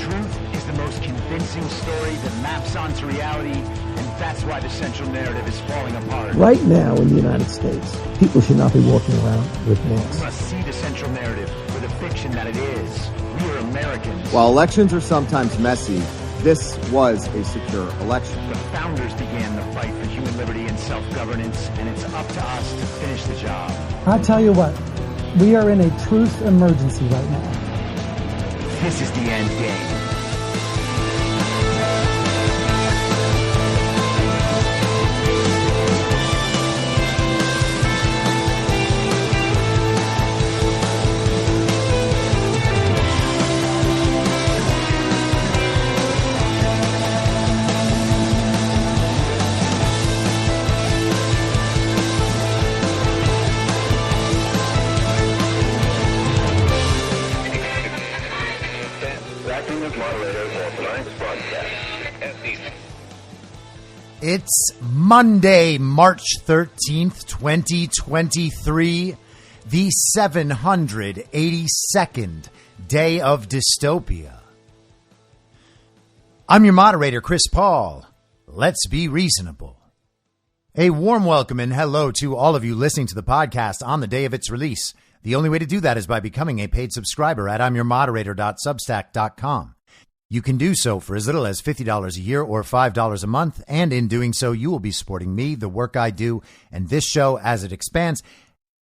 Truth is the most convincing story that maps onto reality, and that's why the central narrative is falling apart. Right now in the United States, people should not be walking around with masks. We must see the central narrative for the fiction that it is. We are Americans. While elections are sometimes messy, this was a secure election. The founders began the fight for human liberty and self-governance, and it's up to us to finish the job. I'll tell you what, we are in a truth emergency right now. This is the end game. It's Monday, March 13th, 2023, the 782nd day of dystopia. I'm your moderator, Chris Paul. Let's be reasonable. A warm welcome and hello to all of you listening to the podcast on the day of its release. The only way to do that is by becoming a paid subscriber at imyourmoderator.substack.com. You can do so for as little as $50 a year or $5 a month, and in doing so, you will be supporting me, the work I do, and this show as it expands.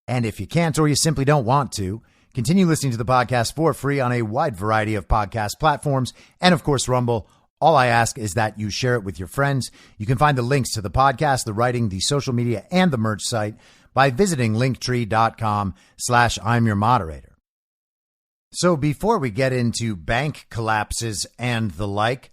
And if you can't or you simply don't want to, continue listening to the podcast for free on a wide variety of podcast platforms and, of course, Rumble. All I ask is that you share it with your friends. You can find the links to the podcast, the writing, the social media, and the merch site by visiting linktree.com/I'mYourModerator. So before we get into bank collapses and the like,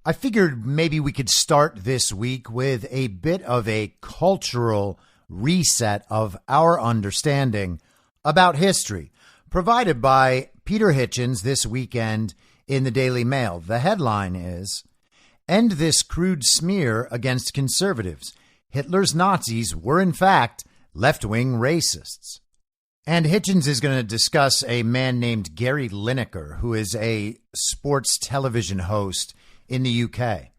I figured maybe we could start this week with a bit of a cultural reset of our understanding about history, provided by Peter Hitchens this weekend in the Daily Mail. The headline is, "End this crude smear against conservatives. Hitler's Nazis were in fact left-wing racists." And Hitchens is going to discuss a man named Gary Lineker, who is a sports television host in the UK.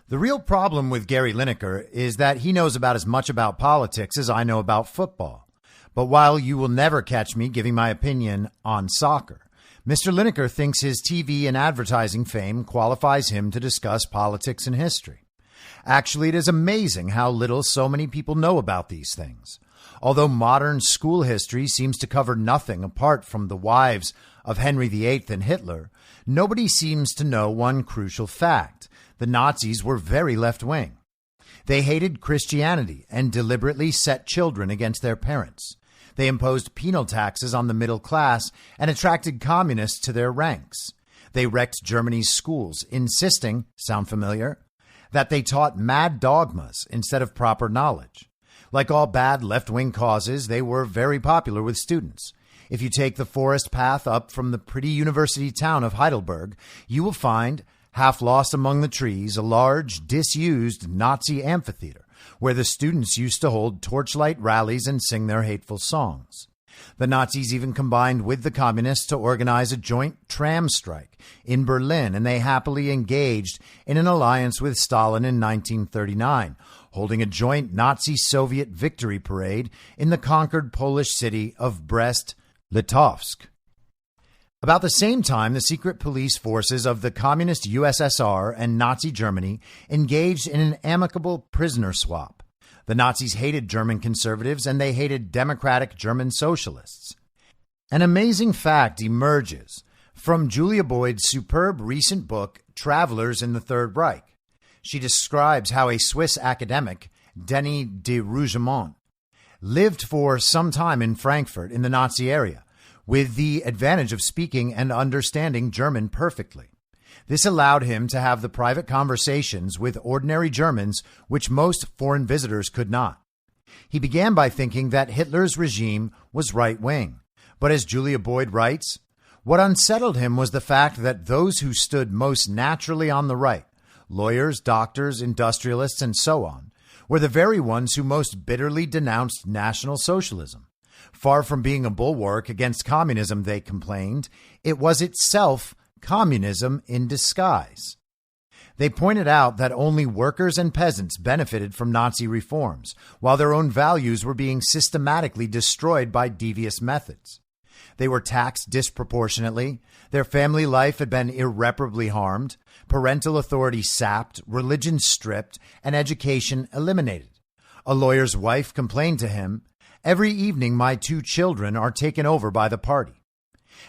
The real problem with Gary Lineker is that he knows about as much about politics as I know about football. But while you will never catch me giving my opinion on soccer, Mr. Lineker thinks his TV and advertising fame qualifies him to discuss politics and history. Actually, it is amazing how little so many people know about these things. Although modern school history seems to cover nothing apart from the wives of Henry VIII and Hitler, nobody seems to know one crucial fact. The Nazis were very left-wing. They hated Christianity and deliberately set children against their parents. They imposed penal taxes on the middle class and attracted communists to their ranks. They wrecked Germany's schools, insisting, sound familiar, that they taught mad dogmas instead of proper knowledge. Like all bad left-wing causes, they were very popular with students. If you take the forest path up from the pretty university town of Heidelberg, you will find, half lost among the trees, a large, disused Nazi amphitheater where the students used to hold torchlight rallies and sing their hateful songs. The Nazis even combined with the communists to organize a joint tram strike in Berlin, and they happily engaged in an alliance with Stalin in 1939, holding a joint Nazi-Soviet victory parade in the conquered Polish city of Brest-Litovsk. About the same time, the secret police forces of the communist USSR and Nazi Germany engaged in an amicable prisoner swap. The Nazis hated German conservatives and they hated democratic German socialists. An amazing fact emerges from Julia Boyd's superb recent book, Travelers in the Third Reich. She describes how a Swiss academic, Denis de Rougemont, lived for some time in Frankfurt in the Nazi area, with the advantage of speaking and understanding German perfectly. This allowed him to have the private conversations with ordinary Germans which most foreign visitors could not. He began by thinking that Hitler's regime was right-wing. But as Julia Boyd writes, what unsettled him was the fact that those who stood most naturally on the right, lawyers, doctors, industrialists, and so on, were the very ones who most bitterly denounced National Socialism. Far from being a bulwark against communism, they complained, it was itself communism in disguise. They pointed out that only workers and peasants benefited from Nazi reforms, while their own values were being systematically destroyed by devious methods. They were taxed disproportionately, their family life had been irreparably harmed, parental authority sapped, religion stripped, and education eliminated. A lawyer's wife complained to him, "Every evening my 2 children are taken over by the party."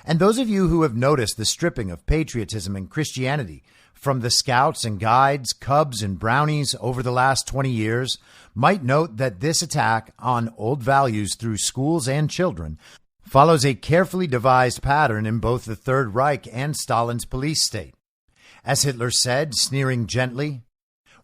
And those of you who have noticed the stripping of patriotism and Christianity from the Scouts and Guides, Cubs and Brownies over the last 20 years might note that this attack on old values through schools and children follows a carefully devised pattern in both the Third Reich and Stalin's police state. As Hitler said, sneering gently,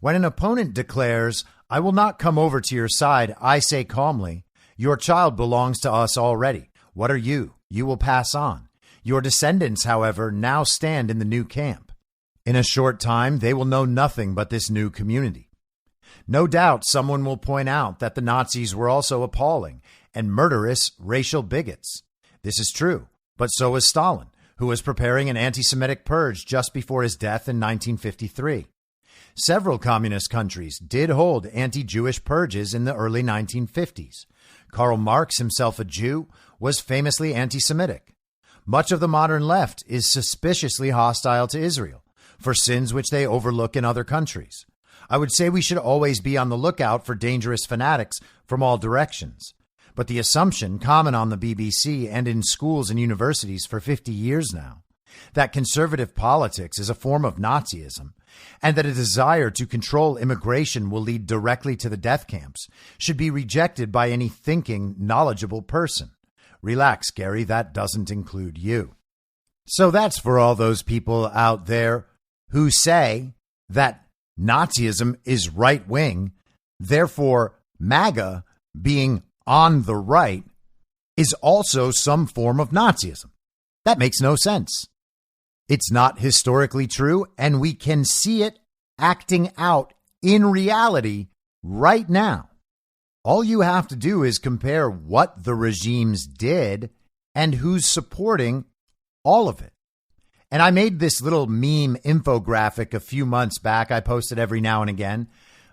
"When an opponent declares, 'I will not come over to your side,' I say calmly, 'Your child belongs to us already. What are you? You will pass on. Your descendants, however, now stand in the new camp. In a short time, they will know nothing but this new community.'" No doubt someone will point out that the Nazis were also appalling and murderous racial bigots. This is true, but so was Stalin, who was preparing an anti-Semitic purge just before his death in 1953. Several communist countries did hold anti-Jewish purges in the early 1950s. Karl Marx, himself a Jew, was famously anti-Semitic. Much of the modern left is suspiciously hostile to Israel for sins which they overlook in other countries. I would say we should always be on the lookout for dangerous fanatics from all directions. But the assumption, common on the BBC and in schools and universities for 50 years now, that conservative politics is a form of Nazism and that a desire to control immigration will lead directly to the death camps, should be rejected by any thinking, knowledgeable person. Relax, Gary, that doesn't include you. So that's for all those people out there who say that Nazism is right-wing, therefore MAGA, being on the right, is also some form of Nazism. That makes no sense. It's not historically true, and we can see it acting out in reality right now. All you have to do is compare what the regimes did and who's supporting all of it. And I made this little meme infographic a few months back. I post it every now and again.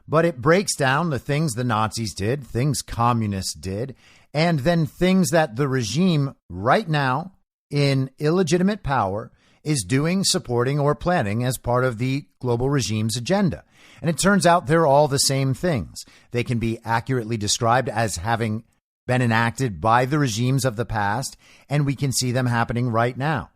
But it breaks down the things the Nazis did, things communists did, and then things that the regime right now in illegitimate power is doing, supporting, or planning as part of the global regime's agenda. And it turns out they're all the same things. They can be accurately described as having been enacted by the regimes of the past, and we can see them happening right now.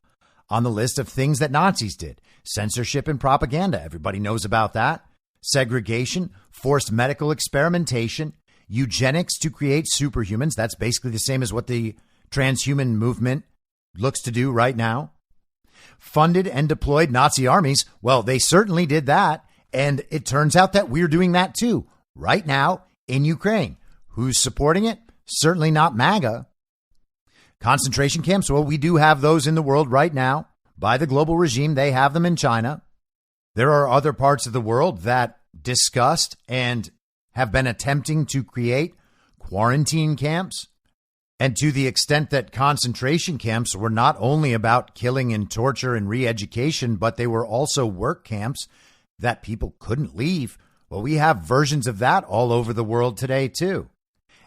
On the list of things that Nazis did, censorship and propaganda, everybody knows about that. Segregation, forced medical experimentation, eugenics to create superhumans. That's basically the same as what the transhuman movement looks to do right now. Funded and deployed Nazi armies. Well, they certainly did that. And it turns out that we're doing that too, right now in Ukraine. Who's supporting it? Certainly not MAGA. Concentration camps. Well, we do have those in the world right now by the global regime. They have them in China. There are other parts of the world that discussed and have been attempting to create quarantine camps. And to the extent that concentration camps were not only about killing and torture and re-education, but they were also work camps that people couldn't leave. Well, we have versions of that all over the world today, too.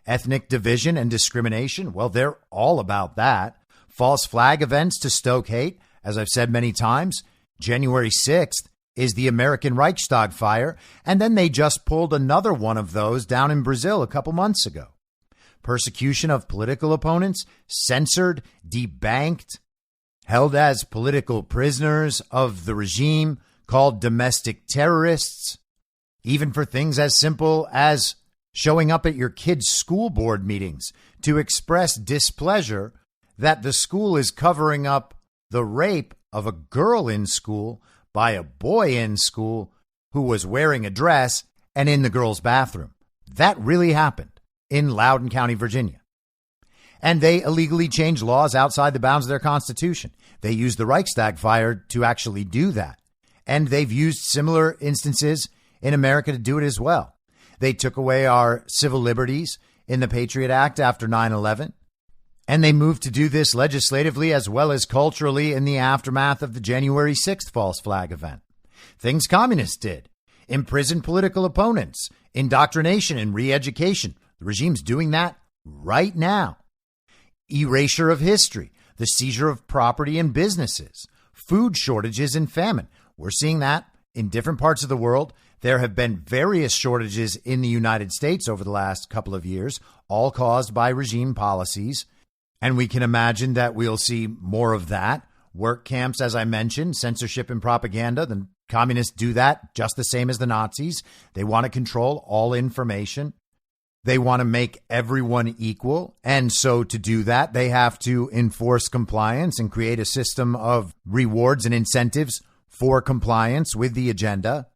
Ethnic division and discrimination. Well, they're all about that. False flag events to stoke hate. As I've said many times, January 6th is the American Reichstag fire. And then they just pulled another one of those down in Brazil a couple months ago. Persecution of political opponents, censored, debanked, held as political prisoners of the regime, called domestic terrorists, even for things as simple as showing up at your kid's school board meetings to express displeasure that the school is covering up the rape of a girl in school by a boy in school who was wearing a dress and in the girl's bathroom. That really happened in Loudoun County, Virginia. And they illegally changed laws outside the bounds of their constitution. They used the Reichstag fire to actually do that. And they've used similar instances in America to do it as well. They took away our civil liberties in the Patriot Act after 9/11. And they moved to do this legislatively as well as culturally in the aftermath of the January 6th false flag event. Things communists did: imprison political opponents, indoctrination and re-education. The regime's doing that right now. Erasure of history, the seizure of property and businesses, food shortages and famine. We're seeing that in different parts of the world. There have been various shortages in the United States over the last couple of years, all caused by regime policies. And we can imagine that we'll see more of that. Work camps, as I mentioned, censorship and propaganda. The communists do that just the same as the Nazis. They want to control all information. They want to make everyone equal. And so to do that, they have to enforce compliance and create a system of rewards and incentives for compliance with the agenda.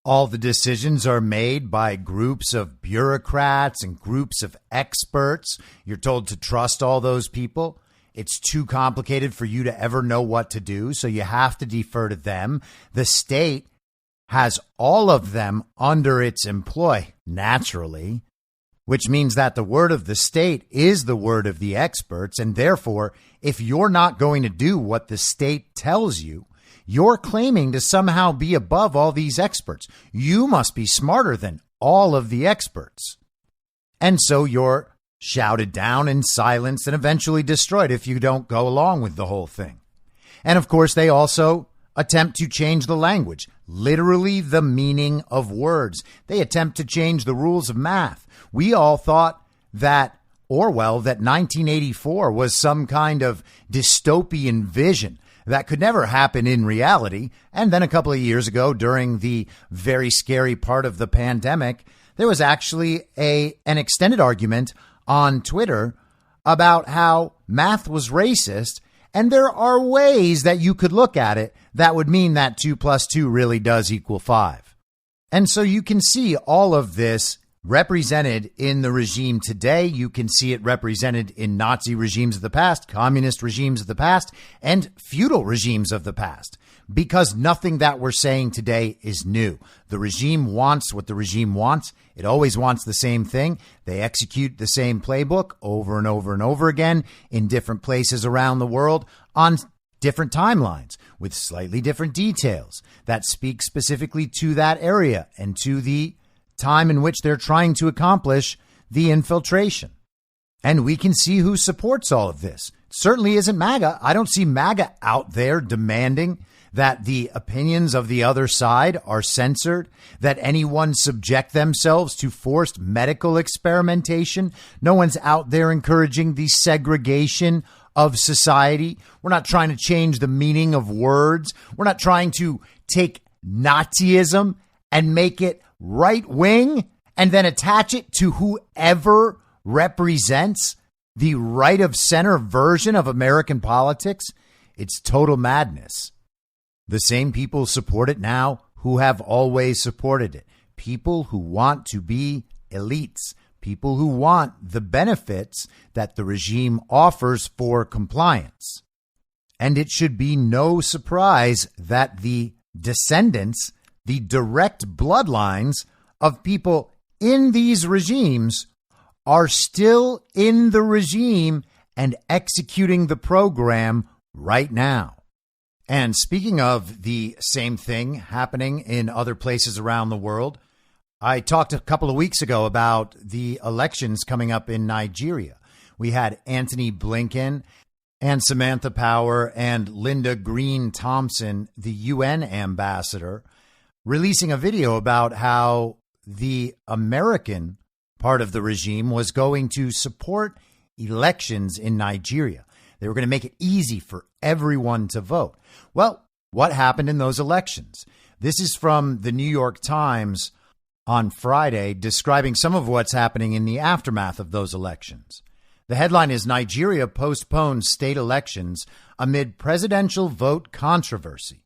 All the decisions are made by groups of bureaucrats and groups of experts. You're told to trust all those people. It's too complicated for you to ever know what to do, so you have to defer to them. The state has all of them under its employ, naturally, which means that the word of the state is the word of the experts. And therefore, if you're not going to do what the state tells you, you're claiming to somehow be above all these experts. You must be smarter than all of the experts. And so you're shouted down and silenced and eventually destroyed if you don't go along with the whole thing. And of course, they also attempt to change the language, literally the meaning of words. They attempt to change the rules of math. We all thought that Orwell, that 1984 was some kind of dystopian vision that could never happen in reality. And then a couple of years ago, during the very scary part of the pandemic, there was actually an extended argument on Twitter about how math was racist. And there are ways that you could look at it that would mean that 2 + 2 really does equal 5. And so you can see all of this represented in the regime today. You can see it represented in Nazi regimes of the past, communist regimes of the past, and feudal regimes of the past, because nothing that we're saying today is new. The regime wants what the regime wants. It always wants the same thing. They execute the same playbook over and over and over again in different places around the world on different timelines with slightly different details that speak specifically to that area and to the time in which they're trying to accomplish the infiltration. And we can see who supports all of this. It certainly isn't MAGA. I don't see MAGA out there demanding that the opinions of the other side are censored, that anyone subject themselves to forced medical experimentation. No one's out there encouraging the segregation of society. We're not trying to change the meaning of words. We're not trying to take Nazism and make it right wing and then attach it to whoever represents the right of center version of American politics. It's total madness. The same people support it now who have always supported it. People who want to be elites, people who want the benefits that the regime offers for compliance. And it should be no surprise that the descendants, the direct bloodlines of people in these regimes are still in the regime and executing the program right now. And speaking of the same thing happening in other places around the world, I talked a couple of weeks ago about the elections coming up in Nigeria. We had Antony Blinken and Samantha Power and Linda Green Thompson, the UN ambassador, releasing a video about how the American part of the regime was going to support elections in Nigeria. They were going to make it easy for everyone to vote. Well, what happened in those elections? This is from the New York Times on Friday, describing some of what's happening in the aftermath of those elections. The headline is Nigeria postpones state elections amid presidential vote controversy.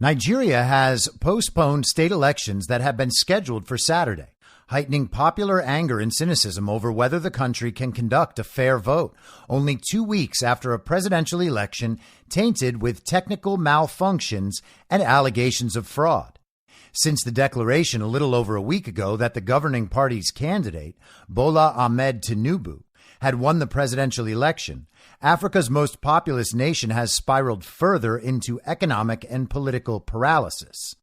Nigeria has postponed state elections that have been scheduled for Saturday, heightening popular anger and cynicism over whether the country can conduct a fair vote, only 2 weeks after a presidential election tainted with technical malfunctions and allegations of fraud. Since the declaration a little over a week ago that the governing party's candidate, Bola Ahmed Tinubu, had won the presidential election, Africa's most populous nation has spiraled further into economic and political paralysis.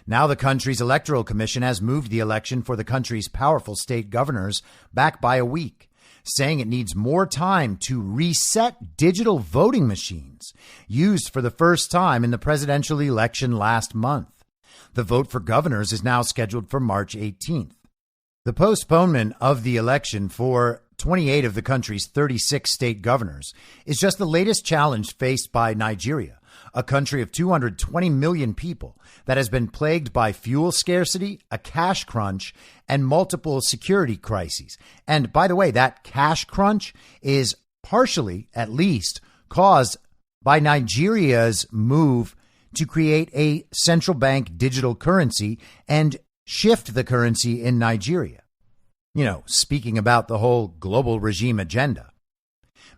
Now the country's electoral commission has moved the election for the country's powerful state governors back by a week, saying it needs more time to reset digital voting machines used for the first time in the presidential election last month. The vote for governors is now scheduled for March 18th. The postponement of the election for 28 of the country's 36 state governors is just the latest challenge faced by Nigeria, a country of 220 million people that has been plagued by fuel scarcity, a cash crunch, and multiple security crises. And by the way, that cash crunch is partially, at least, caused by Nigeria's move to create a central bank digital currency and shift the currency in Nigeria. You know, speaking about the whole global regime agenda.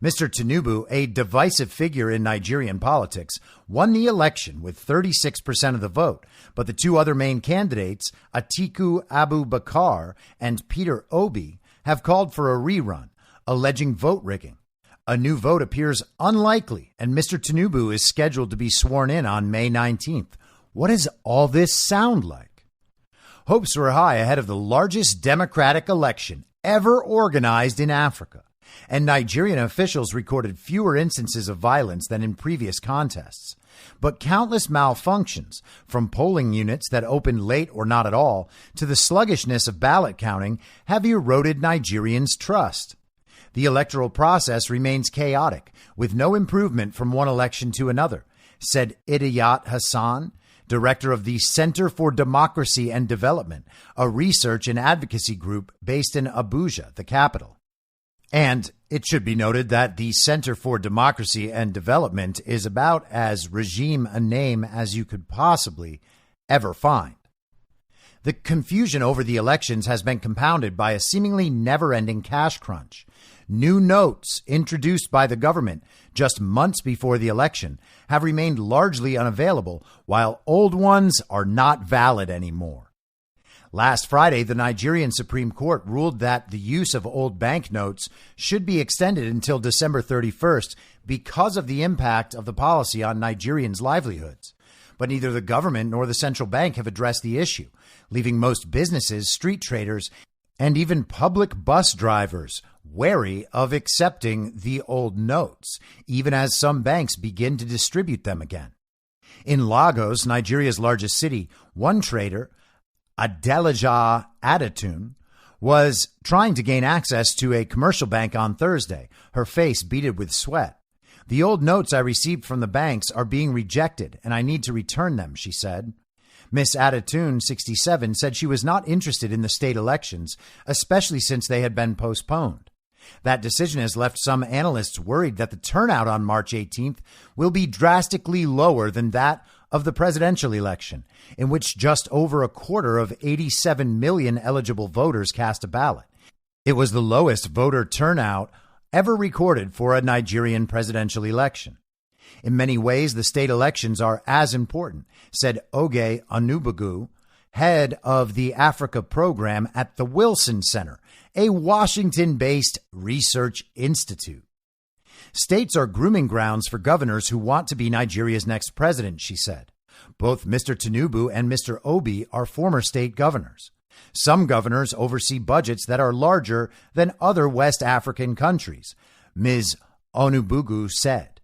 Mr. Tinubu, a divisive figure in Nigerian politics, won the election with 36% of the vote, but the two other main candidates, Atiku Abubakar and Peter Obi, have called for a rerun, alleging vote rigging. A new vote appears unlikely, and Mr. Tinubu is scheduled to be sworn in on May 19th. What does all this sound like? Hopes were high ahead of the largest democratic election ever organized in Africa, and Nigerian officials recorded fewer instances of violence than in previous contests. But countless malfunctions, from polling units that opened late or not at all to the sluggishness of ballot counting, have eroded Nigerians' trust. The electoral process remains chaotic, with no improvement from one election to another, said Idayat Hassan, director of the Center for Democracy and Development, a research and advocacy group based in Abuja, the capital. And it should be noted that the Center for Democracy and Development is about as regime a name as you could possibly ever find. The confusion over the elections has been compounded by a seemingly never-ending cash crunch. New notes introduced by the government just months before the election have remained largely unavailable, while old ones are not valid anymore. Last Friday, the Nigerian Supreme Court ruled that the use of old banknotes should be extended until December 31st because of the impact of the policy on Nigerians' livelihoods. But neither the government nor the central bank have addressed the issue, leaving most businesses, street traders, and even public bus drivers wary of accepting the old notes, even as some banks begin to distribute them again. In Lagos, Nigeria's largest city, one trader, Adelija Adatun, was trying to gain access to a commercial bank on Thursday, her face beaded with sweat. "The old notes I received from the banks are being rejected, and I need to return them," she said. Miss Adatun, 67, said she was not interested in the state elections, especially since they had been postponed. That decision has left some analysts worried that the turnout on March 18th will be drastically lower than that of the presidential election, in which just over a quarter of 87 million eligible voters cast a ballot. It was the lowest voter turnout ever recorded for a Nigerian presidential election. In many ways, the state elections are as important, said Oge Onubugu, head of the Africa program at the Wilson Center, a Washington-based research institute. States are grooming grounds for governors who want to be Nigeria's next president, she said. Both Mr. Tinubu and Mr. Obi are former state governors. Some governors oversee budgets that are larger than other West African countries, Ms. Onubugu said.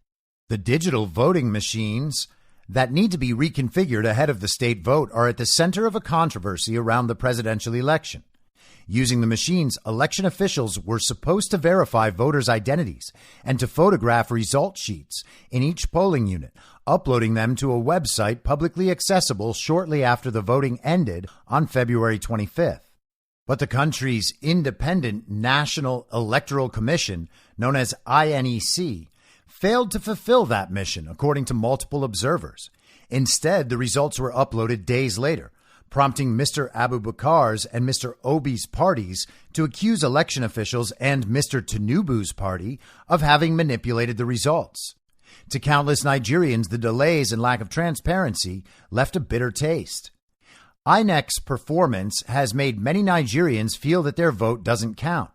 The digital voting machines that need to be reconfigured ahead of the state vote are at the center of a controversy around the presidential election. Using the machines, election officials were supposed to verify voters' identities and to photograph result sheets in each polling unit, uploading them to a website publicly accessible shortly after the voting ended on February 25th. But the country's independent National Electoral Commission, known as INEC, failed to fulfill that mission, according to multiple observers. Instead, the results were uploaded days later, prompting Mr. Abubakar's and Mr. Obi's parties to accuse election officials and Mr. Tinubu's party of having manipulated the results. To countless Nigerians, the delays and lack of transparency left a bitter taste. INEC's performance has made many Nigerians feel that their vote doesn't count,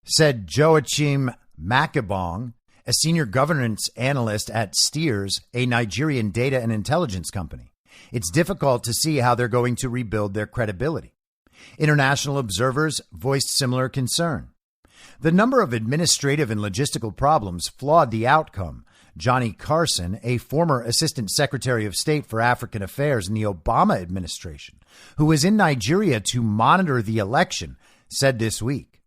said Joachim Makabong, a senior governance analyst at Steers, a Nigerian data and intelligence company. It's difficult to see how they're going to rebuild their credibility. International observers voiced similar concern. The number of administrative and logistical problems flawed the outcome. Johnny Carson, a former Assistant Secretary of State for African Affairs in the Obama administration, who was in Nigeria to monitor the election, said this week.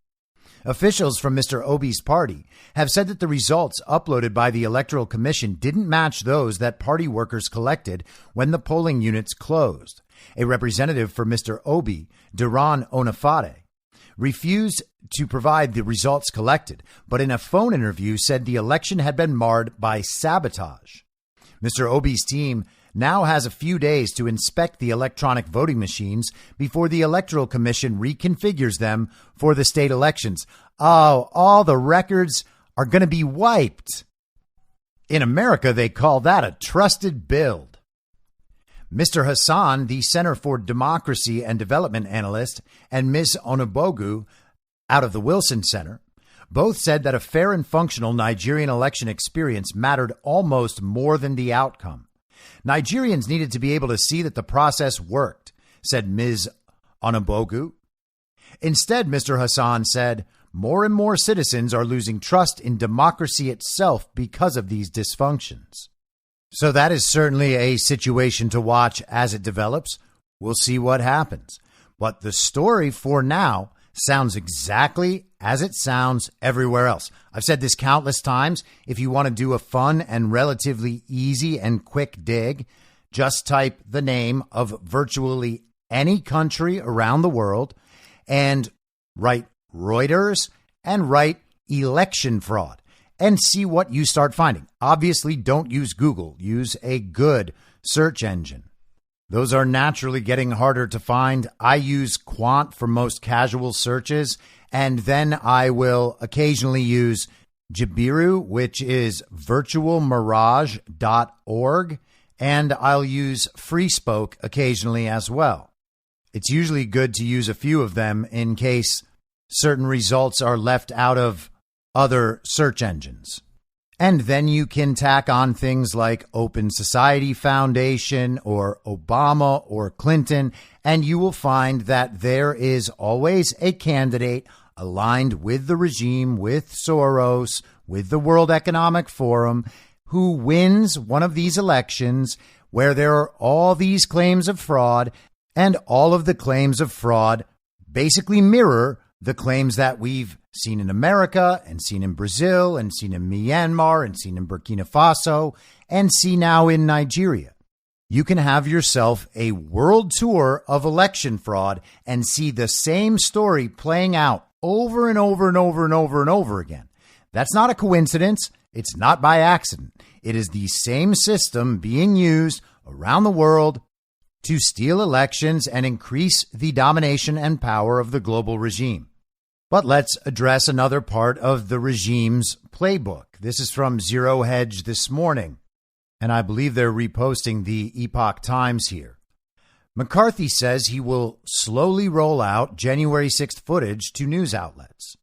Officials from Mr. Obi's party have said that the results uploaded by the Electoral Commission didn't match those that party workers collected when the polling units closed. A representative for Mr. Obi, Duran Onafade, refused to provide the results collected, but in a phone interview said the election had been marred by sabotage. Mr. Obi's team now has a few days to inspect the electronic voting machines before the Electoral Commission reconfigures them for the state elections. Oh, all the records are going to be wiped. In America, they call that a trusted build. Mr. Hassan, the Center for Democracy and Development analyst, and Ms. Onubogu, out of the Wilson Center, both said that a fair and functional Nigerian election experience mattered almost more than the outcome. Nigerians needed to be able to see that the process worked, said Ms. Onubogu. Instead, Mr. Hassan said, more and more citizens are losing trust in democracy itself because of these dysfunctions. So that is certainly a situation to watch as it develops. We'll see what happens. But the story for now sounds exactly as it sounds everywhere else. I've said this countless times. If you want to do a fun and relatively easy and quick dig, just type the name of virtually any country around the world and write Reuters and write election fraud and see what you start finding. Obviously, don't use Google. Use a good search engine. Those are naturally getting harder to find. I use Quant for most casual searches, and then I will occasionally use Jabiru, which is virtualmirage.org, and I'll use FreeSpoke occasionally as well. It's usually good to use a few of them in case certain results are left out of other search engines. And then you can tack on things like Open Society Foundation or Obama or Clinton, and you will find that there is always a candidate aligned with the regime, with Soros, with the World Economic Forum, who wins one of these elections where there are all these claims of fraud, and all of the claims of fraud basically mirror the claims that we've seen in America and seen in Brazil and seen in Myanmar and seen in Burkina Faso and see now in Nigeria. You can have yourself a world tour of election fraud and see the same story playing out over and over and over and over and over again. That's not a coincidence. It's not by accident. It is the same system being used around the world to steal elections and increase the domination and power of the global regime. But let's address another part of the regime's playbook. This is from Zero Hedge this morning, and I believe they're reposting the Epoch Times here. McCarthy says he will slowly roll out January 6th footage to news outlets.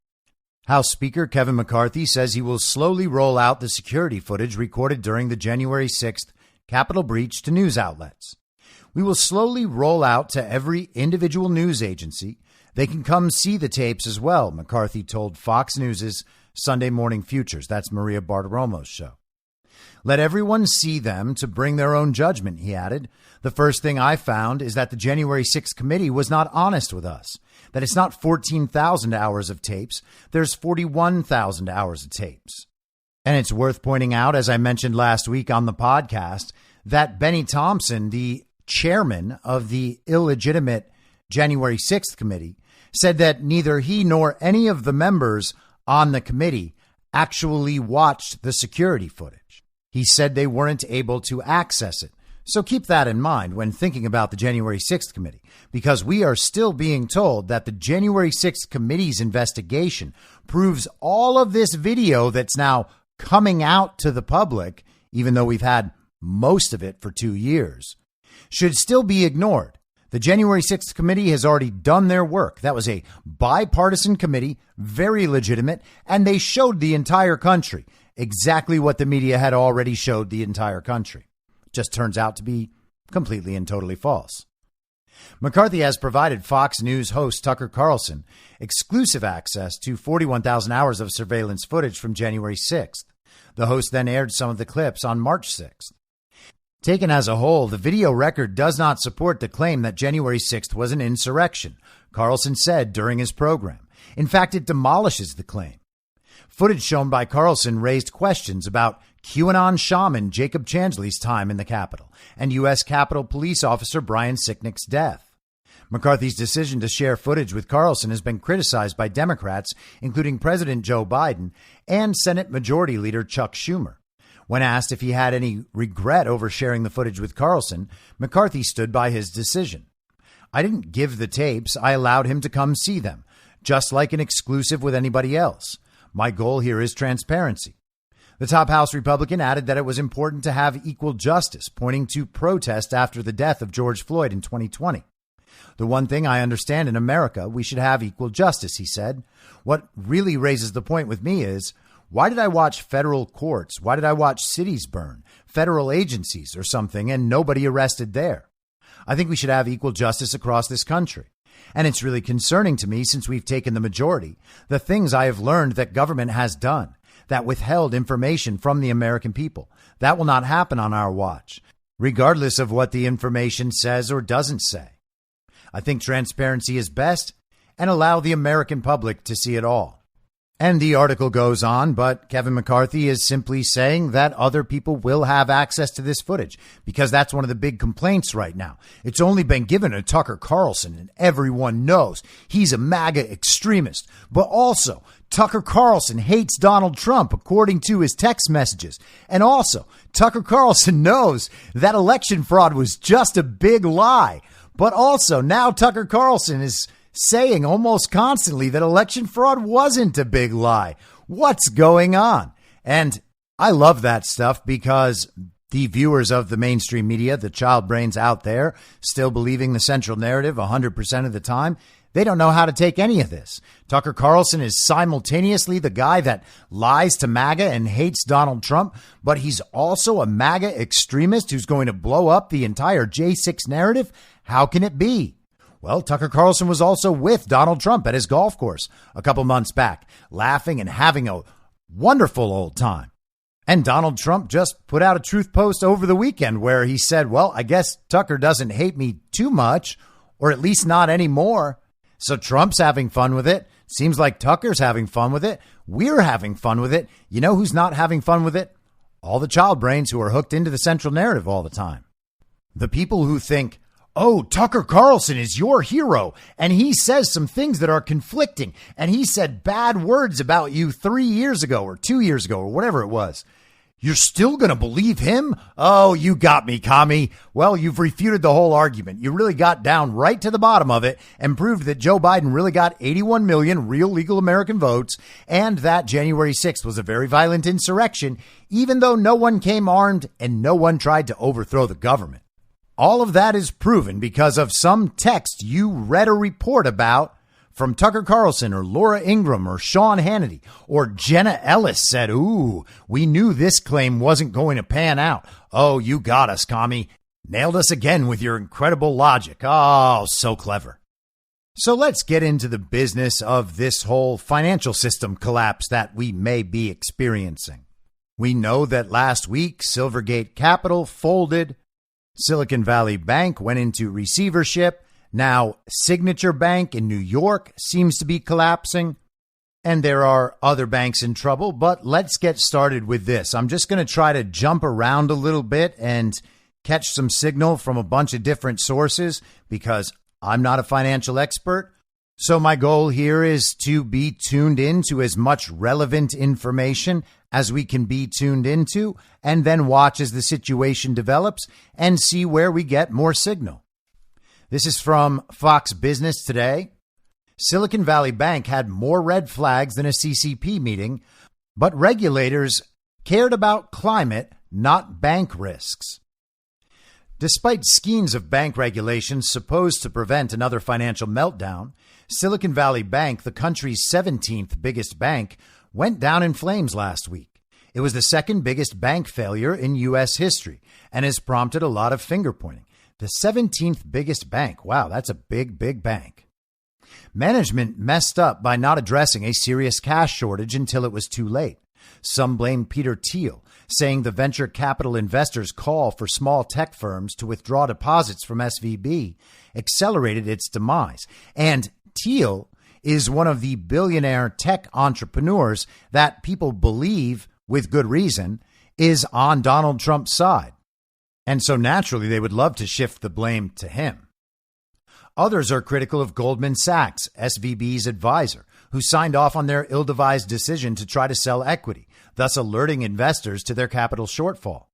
House Speaker Kevin McCarthy says he will slowly roll out the security footage recorded during the January 6th Capitol breach to news outlets. We will slowly roll out to every individual news agency. They can come see the tapes as well, McCarthy told Fox News' Sunday Morning Futures. That's Maria Bartiromo's show. Let everyone see them to bring their own judgment, he added. The first thing I found is that the January 6th committee was not honest with us, that it's not 14,000 hours of tapes. There's 41,000 hours of tapes. And it's worth pointing out, as I mentioned last week on the podcast, that Benny Thompson, the chairman of the illegitimate January 6th committee, said that neither he nor any of the members on the committee actually watched the security footage. He said they weren't able to access it. So keep that in mind when thinking about the January 6th committee, because we are still being told that the January 6th committee's investigation proves all of this video that's now coming out to the public, even though we've had most of it for 2 years, should still be ignored. The January 6th committee has already done their work. That was a bipartisan committee, very legitimate, and they showed the entire country exactly what the media had already showed the entire country. Just turns out to be completely and totally false. McCarthy has provided Fox News host Tucker Carlson exclusive access to 41,000 hours of surveillance footage from January 6th. The host then aired some of the clips on March 6th. Taken as a whole, the video record does not support the claim that January 6th was an insurrection, Carlson said during his program. In fact, it demolishes the claim. Footage shown by Carlson raised questions about QAnon shaman Jacob Chansley's time in the Capitol and U.S. Capitol Police Officer Brian Sicknick's death. McCarthy's decision to share footage with Carlson has been criticized by Democrats, including President Joe Biden and Senate Majority Leader Chuck Schumer. When asked if he had any regret over sharing the footage with Carlson, McCarthy stood by his decision. I didn't give the tapes. I allowed him to come see them, just like an exclusive with anybody else. My goal here is transparency. The top House Republican added that it was important to have equal justice, pointing to protest after the death of George Floyd in 2020. The one thing I understand in America, we should have equal justice, he said. What really raises the point with me is, why did I watch federal courts? Why did I watch cities burn, federal agencies or something, and nobody arrested there? I think we should have equal justice across this country. And it's really concerning to me, since we've taken the majority, the things I have learned that government has done, that withheld information from the American people. That will not happen on our watch, regardless of what the information says or doesn't say. I think transparency is best, and allow the American public to see it all. And the article goes on, but Kevin McCarthy is simply saying that other people will have access to this footage, because that's one of the big complaints right now. It's only been given to Tucker Carlson, and everyone knows he's a MAGA extremist. But also, Tucker Carlson hates Donald Trump, according to his text messages. And also, Tucker Carlson knows that election fraud was just a big lie. But also, now Tucker Carlson is saying almost constantly that election fraud wasn't a big lie. What's going on? And I love that stuff, because the viewers of the mainstream media, the child brains out there, still believing the central narrative 100% of the time, they don't know how to take any of this. Tucker Carlson is simultaneously the guy that lies to MAGA and hates Donald Trump, but he's also a MAGA extremist who's going to blow up the entire J6 narrative. How can it be? Well, Tucker Carlson was also with Donald Trump at his golf course a couple months back, laughing and having a wonderful old time. And Donald Trump just put out a truth post over the weekend where he said, well, I guess Tucker doesn't hate me too much, or at least not anymore. So Trump's having fun with it. Seems like Tucker's having fun with it. We're having fun with it. You know who's not having fun with it? All the child brains who are hooked into the central narrative all the time. The people who think, oh, Tucker Carlson is your hero, and he says some things that are conflicting, and he said bad words about you 3 years ago or 2 years ago or whatever it was. You're still going to believe him? Oh, you got me, commie. Well, you've refuted the whole argument. You really got down right to the bottom of it and proved that Joe Biden really got 81 million real legal American votes, and that January 6th was a very violent insurrection, even though no one came armed and no one tried to overthrow the government. All of that is proven because of some text you read a report about from Tucker Carlson or Laura Ingraham or Sean Hannity, or Jenna Ellis said, ooh, we knew this claim wasn't going to pan out. Oh, you got us, commie. Nailed us again with your incredible logic. Oh, so clever. So let's get into the business of this whole financial system collapse that we may be experiencing. We know that last week, Silvergate Capital folded. Silicon Valley Bank went into receivership. Now, Signature Bank in New York seems to be collapsing, and there are other banks in trouble. But let's get started with this. I'm just going to try to jump around a little bit and catch some signal from a bunch of different sources, because I'm not a financial expert. So my goal here is to be tuned into as much relevant information as we can be tuned into, and then watch as the situation develops and see where we get more signal. This is from Fox Business Today. Silicon Valley Bank had more red flags than a CCP meeting, but regulators cared about climate, not bank risks. Despite skeins of bank regulations supposed to prevent another financial meltdown, Silicon Valley Bank, the country's 17th biggest bank, went down in flames last week. It was the second biggest bank failure in U.S. history and has prompted a lot of finger pointing. The 17th biggest bank. Wow, that's a big, big bank. Management messed up by not addressing a serious cash shortage until it was too late. Some blame Peter Thiel, saying the venture capital investors' call for small tech firms to withdraw deposits from SVB accelerated its demise. And Thiel is one of the billionaire tech entrepreneurs that people believe, with good reason, is on Donald Trump's side. And so naturally, they would love to shift the blame to him. Others are critical of Goldman Sachs, SVB's advisor, who signed off on their ill-devised decision to try to sell equity, thus alerting investors to their capital shortfall.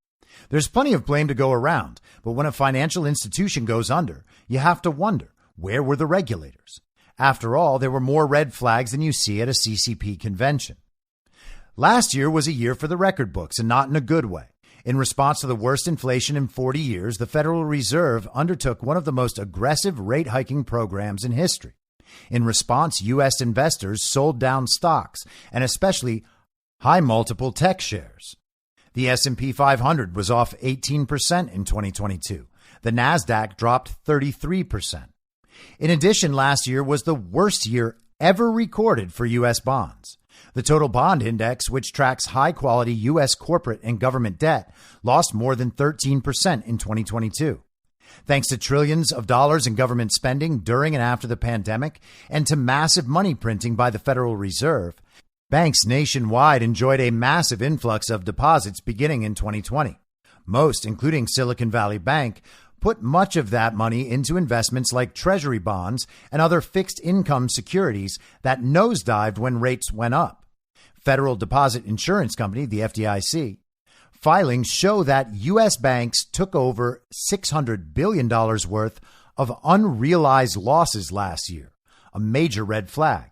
There's plenty of blame to go around, but when a financial institution goes under, you have to wonder, where were the regulators? After all, there were more red flags than you see at a CCP convention. Last year was a year for the record books, and not in a good way. In response to the worst inflation in 40 years, the Federal Reserve undertook one of the most aggressive rate hiking programs in history. In response, U.S. investors sold down stocks, and especially high multiple tech shares. The S&P 500 was off 18% in 2022. The Nasdaq dropped 33%. In addition, last year was the worst year ever recorded for U.S. bonds. The total bond index, which tracks high-quality U.S. corporate and government debt, lost more than 13% in 2022. Thanks to trillions of dollars in government spending during and after the pandemic and to massive money printing by the Federal Reserve, banks nationwide enjoyed a massive influx of deposits beginning in 2020. Most, including Silicon Valley Bank, put much of that money into investments like treasury bonds and other fixed income securities that nosedived when rates went up. Federal Deposit Insurance Company, the FDIC, filings show that U.S. banks took over $600 billion worth of unrealized losses last year, a major red flag.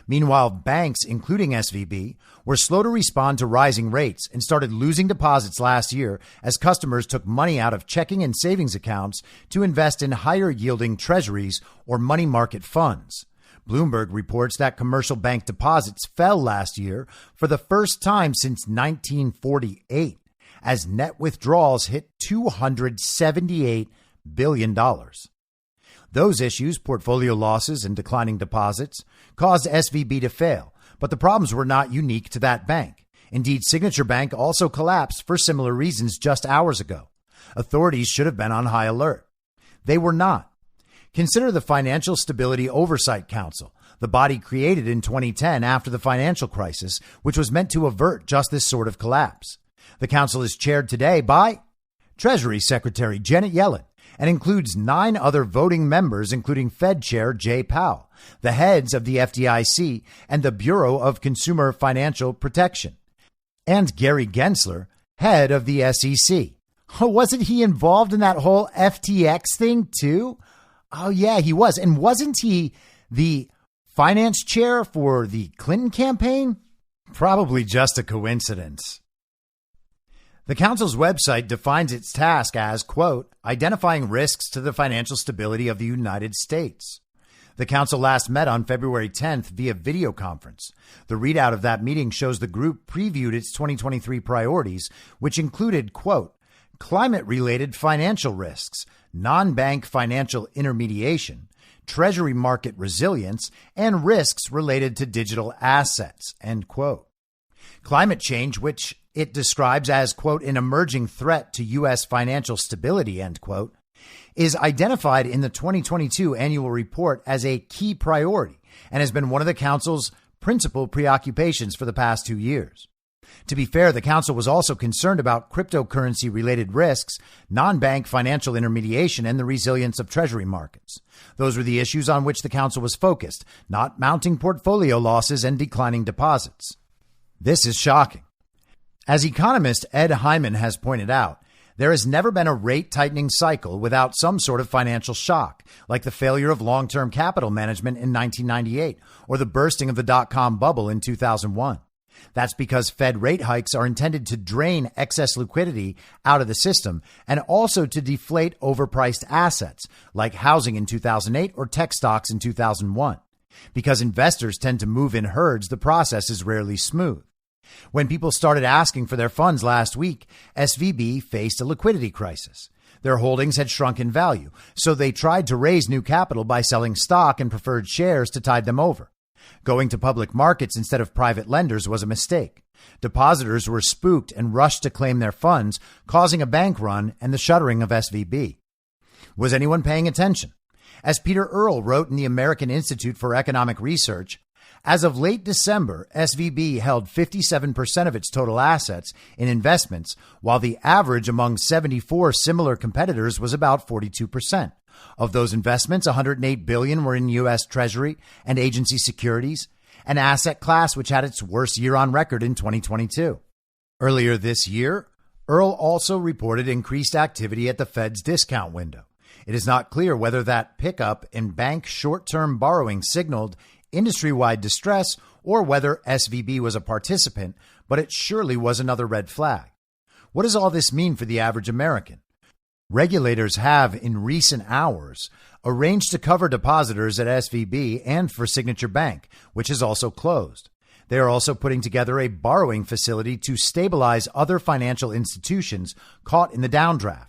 Meanwhile, banks, including SVB, were slow to respond to rising rates and started losing deposits last year as customers took money out of checking and savings accounts to invest in higher yielding treasuries or money market funds. Bloomberg reports that commercial bank deposits fell last year for the first time since 1948, as net withdrawals hit $278 billion. Those issues, portfolio losses and declining deposits, caused SVB to fail, but the problems were not unique to that bank. Indeed, Signature Bank also collapsed for similar reasons just hours ago. Authorities should have been on high alert. They were not. Consider the Financial Stability Oversight Council, the body created in 2010 after the financial crisis, which was meant to avert just this sort of collapse. The council is chaired today by Treasury Secretary Janet Yellen and includes 9 other voting members, including Fed Chair Jay Powell, the heads of the FDIC and the Bureau of Consumer Financial Protection, and Gary Gensler, head of the SEC. Oh, wasn't he involved in that whole FTX thing too? Oh, yeah, he was. And wasn't he the finance chair for the Clinton campaign? Probably just a coincidence. The council's website defines its task as, quote, identifying risks to the financial stability of the United States. The council last met on February 10th via video conference. The readout of that meeting shows the group previewed its 2023 priorities, which included, quote, climate-related financial risks, non-bank financial intermediation, treasury market resilience, and risks related to digital assets, end quote. Climate change, which it describes as, quote, an emerging threat to U.S. financial stability, end quote, is identified in the 2022 annual report as a key priority and has been one of the council's principal preoccupations for the past 2 years. To be fair, the council was also concerned about cryptocurrency-related risks, non-bank financial intermediation, and the resilience of treasury markets. Those were the issues on which the council was focused, not mounting portfolio losses and declining deposits. This is shocking. As economist Ed Hyman has pointed out, there has never been a rate tightening cycle without some sort of financial shock, like the failure of long-term capital management in 1998 or the bursting of the dot-com bubble in 2001. That's because Fed rate hikes are intended to drain excess liquidity out of the system and also to deflate overpriced assets like housing in 2008 or tech stocks in 2001. Because investors tend to move in herds, the process is rarely smooth. When people started asking for their funds last week, SVB faced a liquidity crisis. Their holdings had shrunk in value, so they tried to raise new capital by selling stock and preferred shares to tide them over. Going to public markets instead of private lenders was a mistake. Depositors were spooked and rushed to claim their funds, causing a bank run and the shuttering of SVB. Was anyone paying attention? As Peter Earle wrote in the American Institute for Economic Research, as of late December, SVB held 57% of its total assets in investments, while the average among 74 similar competitors was about 42%. Of those investments, $108 billion were in U.S. Treasury and agency securities, an asset class which had its worst year on record in 2022. Earlier this year, Earle also reported increased activity at the Fed's discount window. It is not clear whether that pickup in bank short-term borrowing signaled industry-wide distress or whether SVB was a participant, but it surely was another red flag. What does all this mean for the average American? Regulators have, in recent hours, arranged to cover depositors at SVB and for Signature Bank, which is also closed. They are also putting together a borrowing facility to stabilize other financial institutions caught in the downdraft.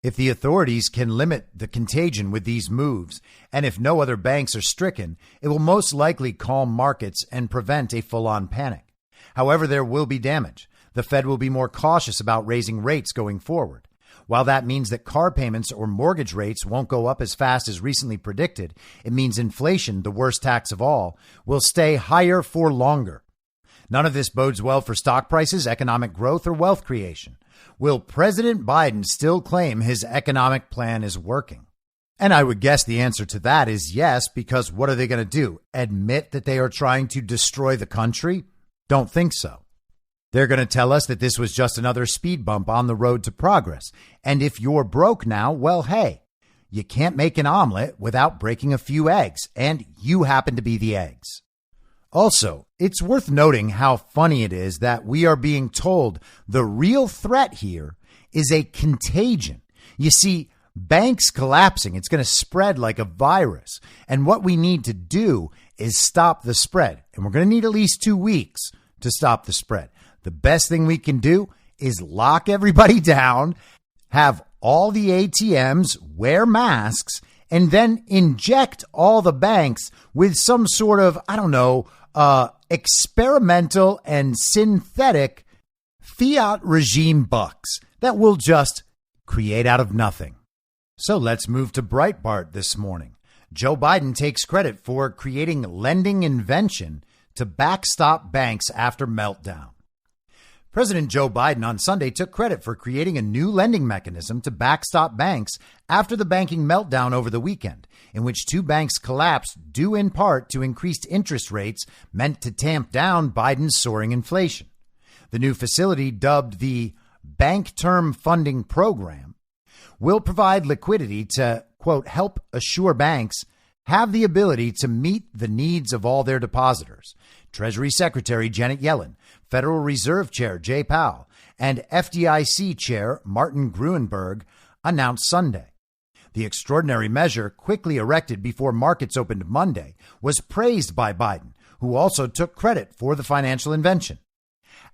If the authorities can limit the contagion with these moves, and if no other banks are stricken, it will most likely calm markets and prevent a full-on panic. However, there will be damage. The Fed will be more cautious about raising rates going forward. While that means that car payments or mortgage rates won't go up as fast as recently predicted, it means inflation, the worst tax of all, will stay higher for longer. None of this bodes well for stock prices, economic growth, or wealth creation. Will President Biden still claim his economic plan is working? And I would guess the answer to that is yes, because what are they going to do? Admit that they are trying to destroy the country? Don't think so. They're going to tell us that this was just another speed bump on the road to progress. And if you're broke now, well, hey, you can't make an omelet without breaking a few eggs, and you happen to be the eggs. Also, it's worth noting how funny it is that we are being told the real threat here is a contagion. You see, banks collapsing, it's going to spread like a virus. And what we need to do is stop the spread. And we're going to need at least 2 weeks to stop the spread. The best thing we can do is lock everybody down, have all the ATMs wear masks, and then inject all the banks with some sort of, experimental and synthetic fiat regime bucks that will just create out of nothing. So let's move to Breitbart this morning. Joe Biden takes credit for creating lending invention to backstop banks after meltdown. President Joe Biden on Sunday took credit for creating a new lending mechanism to backstop banks after the banking meltdown over the weekend, in which 2 banks collapsed due in part to increased interest rates meant to tamp down Biden's soaring inflation. The new facility, dubbed the Bank Term Funding Program, will provide liquidity to, quote, help assure banks have the ability to meet the needs of all their depositors. Treasury Secretary Janet Yellen, Federal Reserve Chair Jay Powell, and FDIC Chair Martin Gruenberg announced Sunday. The extraordinary measure, quickly erected before markets opened Monday, was praised by Biden, who also took credit for the financial invention.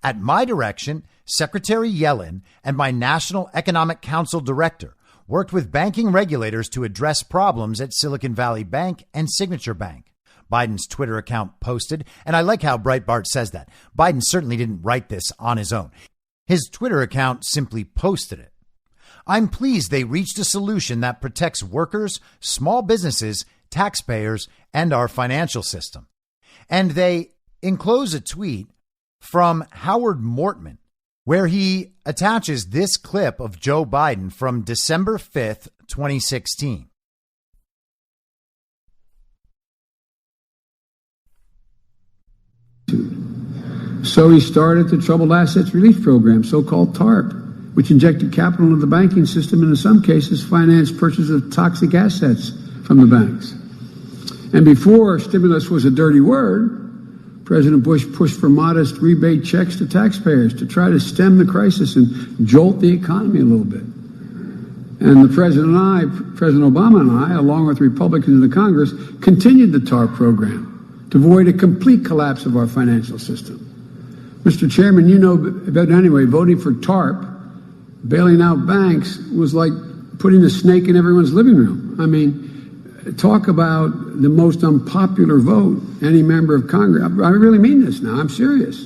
At my direction, Secretary Yellen and my National Economic Council director worked with banking regulators to address problems at Silicon Valley Bank and Signature Bank, Biden's Twitter account posted, and I like how Breitbart says that. Biden certainly didn't write this on his own. His Twitter account simply posted it. I'm pleased they reached a solution that protects workers, small businesses, taxpayers, and our financial system. And they enclose a tweet from Howard Mortman, where he attaches this clip of Joe Biden from December 5th, 2016. So he started the Troubled Assets Relief Program, so-called TARP, which injected capital into the banking system and in some cases financed purchase of toxic assets from the banks. And before stimulus was a dirty word, President Bush pushed for modest rebate checks to taxpayers to try to stem the crisis and jolt the economy a little bit. And the President Obama and I, along with Republicans in the Congress, continued the TARP program to avoid a complete collapse of our financial system. Mr. Chairman, you know better anyway, voting for TARP, bailing out banks, was like putting a snake in everyone's living room. I mean, talk about the most unpopular vote any member of Congress. I really mean this now. I'm serious.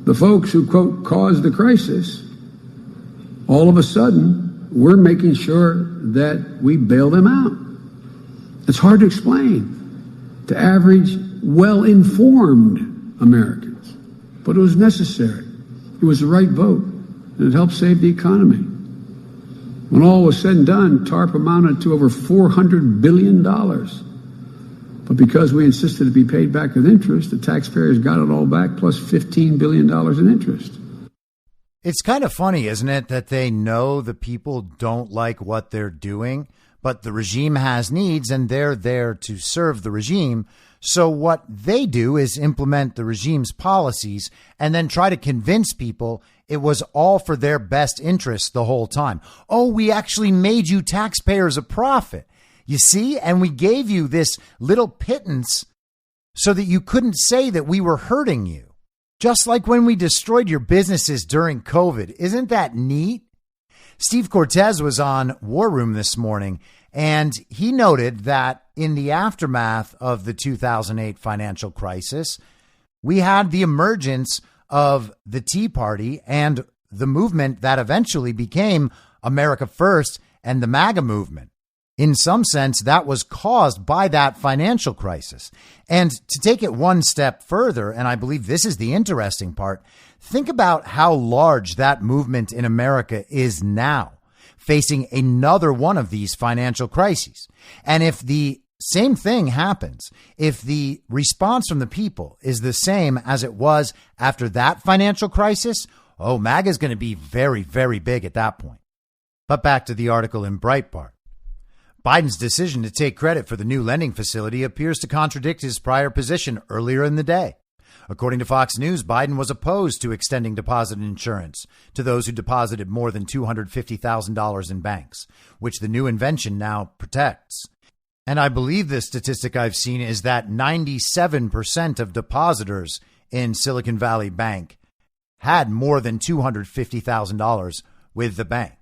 The folks who, quote, caused the crisis, all of a sudden, we're making sure that we bail them out. It's hard to explain to average, well-informed Americans, but it was necessary. It was the right vote, and it helped save the economy. When all was said and done, TARP amounted to over $400 billion. But because we insisted it be paid back with interest, the taxpayers got it all back, plus $15 billion in interest. It's kind of funny, isn't it, that they know the people don't like what they're doing, but the regime has needs and they're there to serve the regime. So what they do is implement the regime's policies and then try to convince people it was all for their best interest the whole time. Oh, we actually made you taxpayers a profit. You see, and we gave you this little pittance so that you couldn't say that we were hurting you. Just like when we destroyed your businesses during COVID. Isn't that neat? Steve Cortez was on War Room this morning, and he noted that in the aftermath of the 2008 financial crisis, we had the emergence of the Tea Party and the movement that eventually became America First and the MAGA movement. In some sense, that was caused by that financial crisis. And to take it one step further, and I believe this is the interesting part, think about how large that movement in America is now, facing another one of these financial crises. And if the same thing happens, if the response from the people is the same as it was after that financial crisis, oh, MAGA is going to be very, very big at that point. But back to the article in Breitbart. Biden's decision to take credit for the new lending facility appears to contradict his prior position earlier in the day. According to Fox News, Biden was opposed to extending deposit insurance to those who deposited more than $250,000 in banks, which the new invention now protects. And I believe the statistic I've seen is that 97% of depositors in Silicon Valley Bank had more than $250,000 with the bank.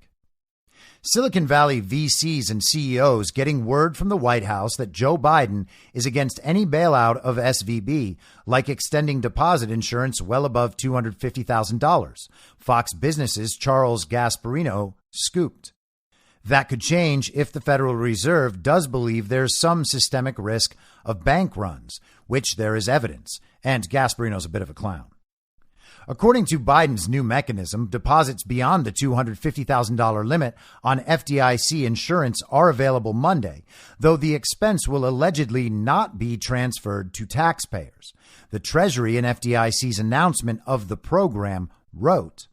Silicon Valley VCs and CEOs getting word from the White House that Joe Biden is against any bailout of SVB, like extending deposit insurance well above $250,000. Fox Business's Charles Gasparino scooped. That could change if the Federal Reserve does believe there's some systemic risk of bank runs, which there is evidence, and Gasparino's a bit of a clown. According to Biden's new mechanism, deposits beyond the $250,000 limit on FDIC insurance are available Monday, though the expense will allegedly not be transferred to taxpayers. The Treasury in FDIC's announcement of the program wrote,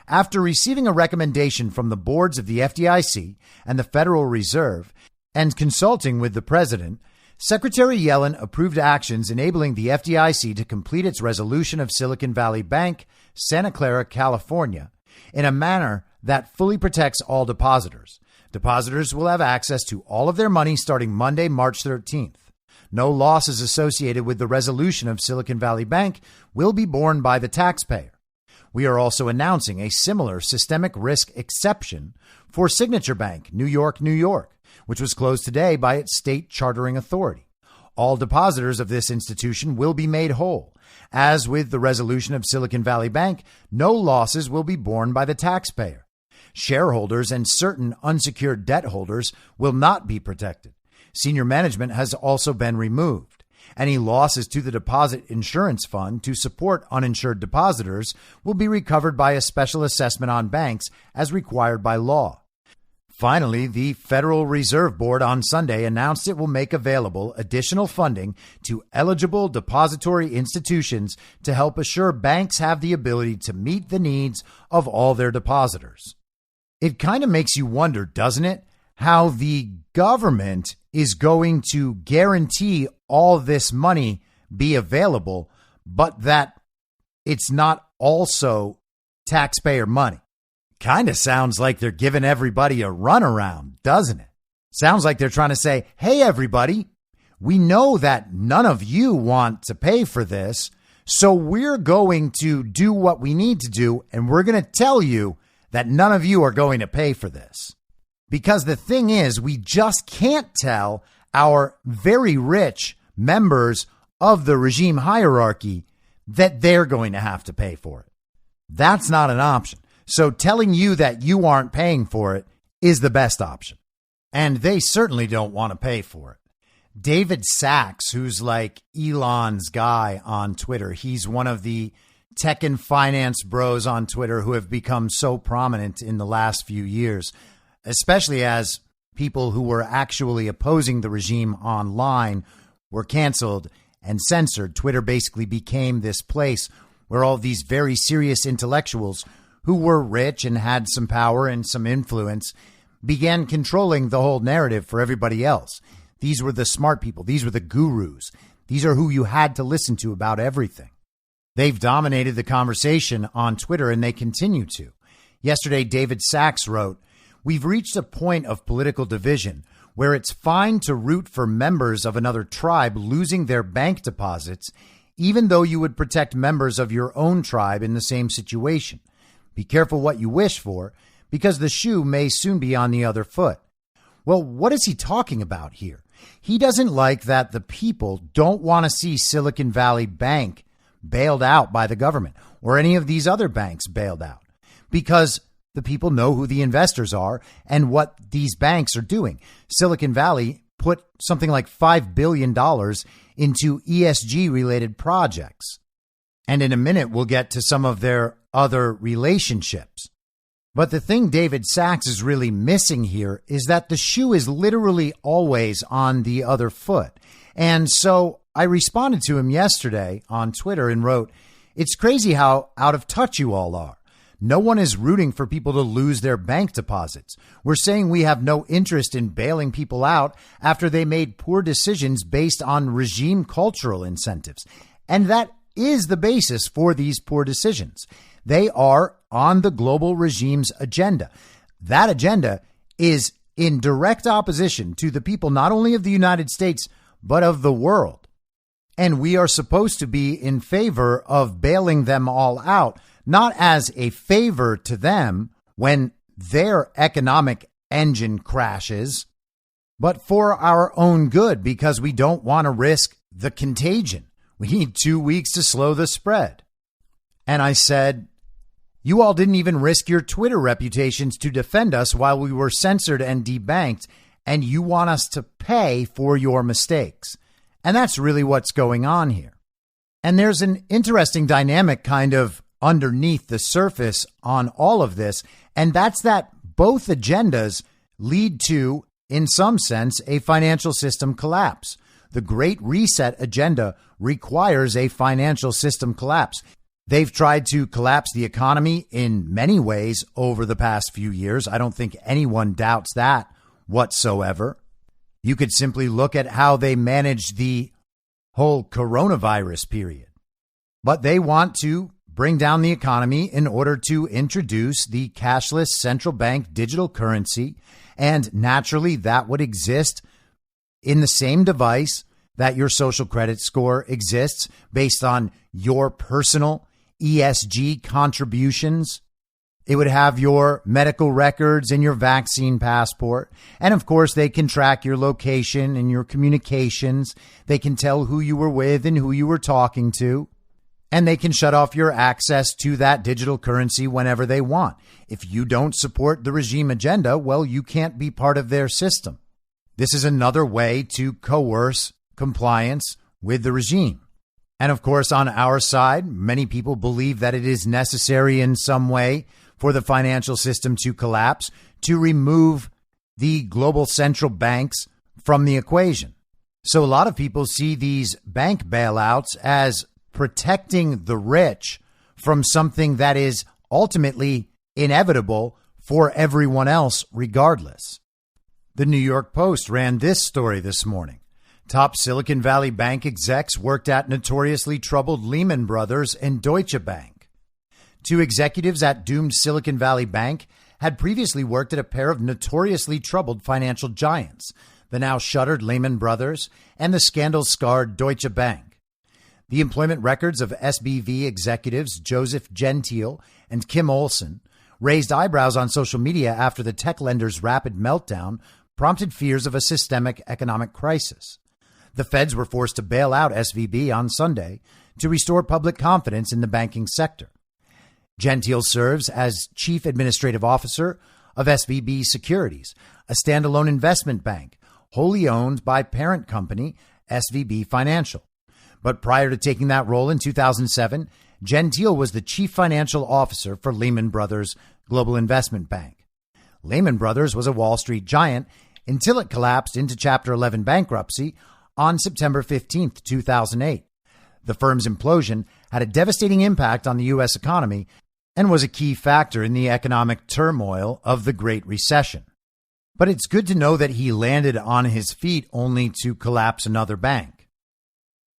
after receiving a recommendation from the boards of the FDIC and the Federal Reserve and consulting with the president, Secretary Yellen approved actions enabling the FDIC to complete its resolution of Silicon Valley Bank, Santa Clara, California, in a manner that fully protects all depositors. Depositors will have access to all of their money starting Monday, March 13th. No losses associated with the resolution of Silicon Valley Bank will be borne by the taxpayer. We are also announcing a similar systemic risk exception for Signature Bank, New York, New York, which was closed today by its state chartering authority. All depositors of this institution will be made whole. As with the resolution of Silicon Valley Bank, no losses will be borne by the taxpayer. Shareholders and certain unsecured debt holders will not be protected. Senior management has also been removed. Any losses to the deposit insurance fund to support uninsured depositors will be recovered by a special assessment on banks as required by law. Finally, the Federal Reserve Board on Sunday announced it will make available additional funding to eligible depository institutions to help assure banks have the ability to meet the needs of all their depositors. It kind of makes you wonder, doesn't it, how the government is going to guarantee all this money be available, but that it's not also taxpayer money. Kind of sounds like they're giving everybody a runaround, doesn't it? Sounds like they're trying to say, hey, everybody, we know that none of you want to pay for this, so we're going to do what we need to do, and we're going to tell you that none of you are going to pay for this. Because the thing is, we just can't tell our very rich members of the regime hierarchy that they're going to have to pay for it. That's not an option. So telling you that you aren't paying for it is the best option. And they certainly don't want to pay for it. David Sachs, who's like Elon's guy on Twitter, he's one of the tech and finance bros on Twitter who have become so prominent in the last few years, especially as people who were actually opposing the regime online were canceled and censored. Twitter basically became this place where all these very serious intellectuals who were rich and had some power and some influence began controlling the whole narrative for everybody else. These were the smart people. These were the gurus. These are who you had to listen to about everything. They've dominated the conversation on Twitter, and they continue to. Yesterday, David Sachs wrote, "We've reached a point of political division where it's fine to root for members of another tribe losing their bank deposits, even though you would protect members of your own tribe in the same situation. Be careful what you wish for, because the shoe may soon be on the other foot." Well, what is he talking about here? He doesn't like that the people don't want to see Silicon Valley Bank bailed out by the government or any of these other banks bailed out, because the people know who the investors are and what these banks are doing. Silicon Valley put something like $5 billion into ESG related projects. And in a minute, we'll get to some of their other relationships. But the thing David Sachs is really missing here is that the shoe is literally always on the other foot. And so I responded to him yesterday on Twitter and wrote, "It's crazy how out of touch you all are. No one is rooting for people to lose their bank deposits. We're saying we have no interest in bailing people out after they made poor decisions based on regime cultural incentives." And that is the basis for these poor decisions. They are on the global regime's agenda. That agenda is in direct opposition to the people, not only of the United States, but of the world. And we are supposed to be in favor of bailing them all out, not as a favor to them when their economic engine crashes, but for our own good, because we don't want to risk the contagion. We need 2 weeks to slow the spread. And I said, you all didn't even risk your Twitter reputations to defend us while we were censored and debanked, and you want us to pay for your mistakes. And that's really what's going on here. And there's an interesting dynamic kind of underneath the surface on all of this, and that's that both agendas lead to, in some sense, a financial system collapse. The Great Reset agenda requires a financial system collapse. They've tried to collapse the economy in many ways over the past few years. I don't think anyone doubts that whatsoever. You could simply look at how they managed the whole coronavirus period. But they want to bring down the economy in order to introduce the cashless central bank digital currency. And naturally, that would exist in the same device that your social credit score exists based on your personal ESG contributions. It would have your medical records and your vaccine passport. And of course, they can track your location and your communications. They can tell who you were with and who you were talking to. And they can shut off your access to that digital currency whenever they want. If you don't support the regime agenda, well, you can't be part of their system. This is another way to coerce compliance with the regime. And of course, on our side, many people believe that it is necessary in some way for the financial system to collapse, to remove the global central banks from the equation. So a lot of people see these bank bailouts as protecting the rich from something that is ultimately inevitable for everyone else regardless. The New York Post ran this story this morning. Top Silicon Valley Bank execs worked at notoriously troubled Lehman Brothers and Deutsche Bank. Two executives at doomed Silicon Valley Bank had previously worked at a pair of notoriously troubled financial giants, the now shuttered Lehman Brothers and the scandal-scarred Deutsche Bank. The employment records of SBV executives Joseph Gentile and Kim Olson raised eyebrows on social media after the tech lender's rapid meltdown prompted fears of a systemic economic crisis. The feds were forced to bail out SVB on Sunday to restore public confidence in the banking sector. Gentile serves as chief administrative officer of SVB Securities, a standalone investment bank wholly owned by parent company SVB Financial. But prior to taking that role in 2007, Gentile was the chief financial officer for Lehman Brothers Global Investment Bank. Lehman Brothers was a Wall Street giant until it collapsed into Chapter 11 bankruptcy on September 15, 2008. The firm's implosion had a devastating impact on the U.S. economy and was a key factor in the economic turmoil of the Great Recession. But it's good to know that he landed on his feet only to collapse another bank.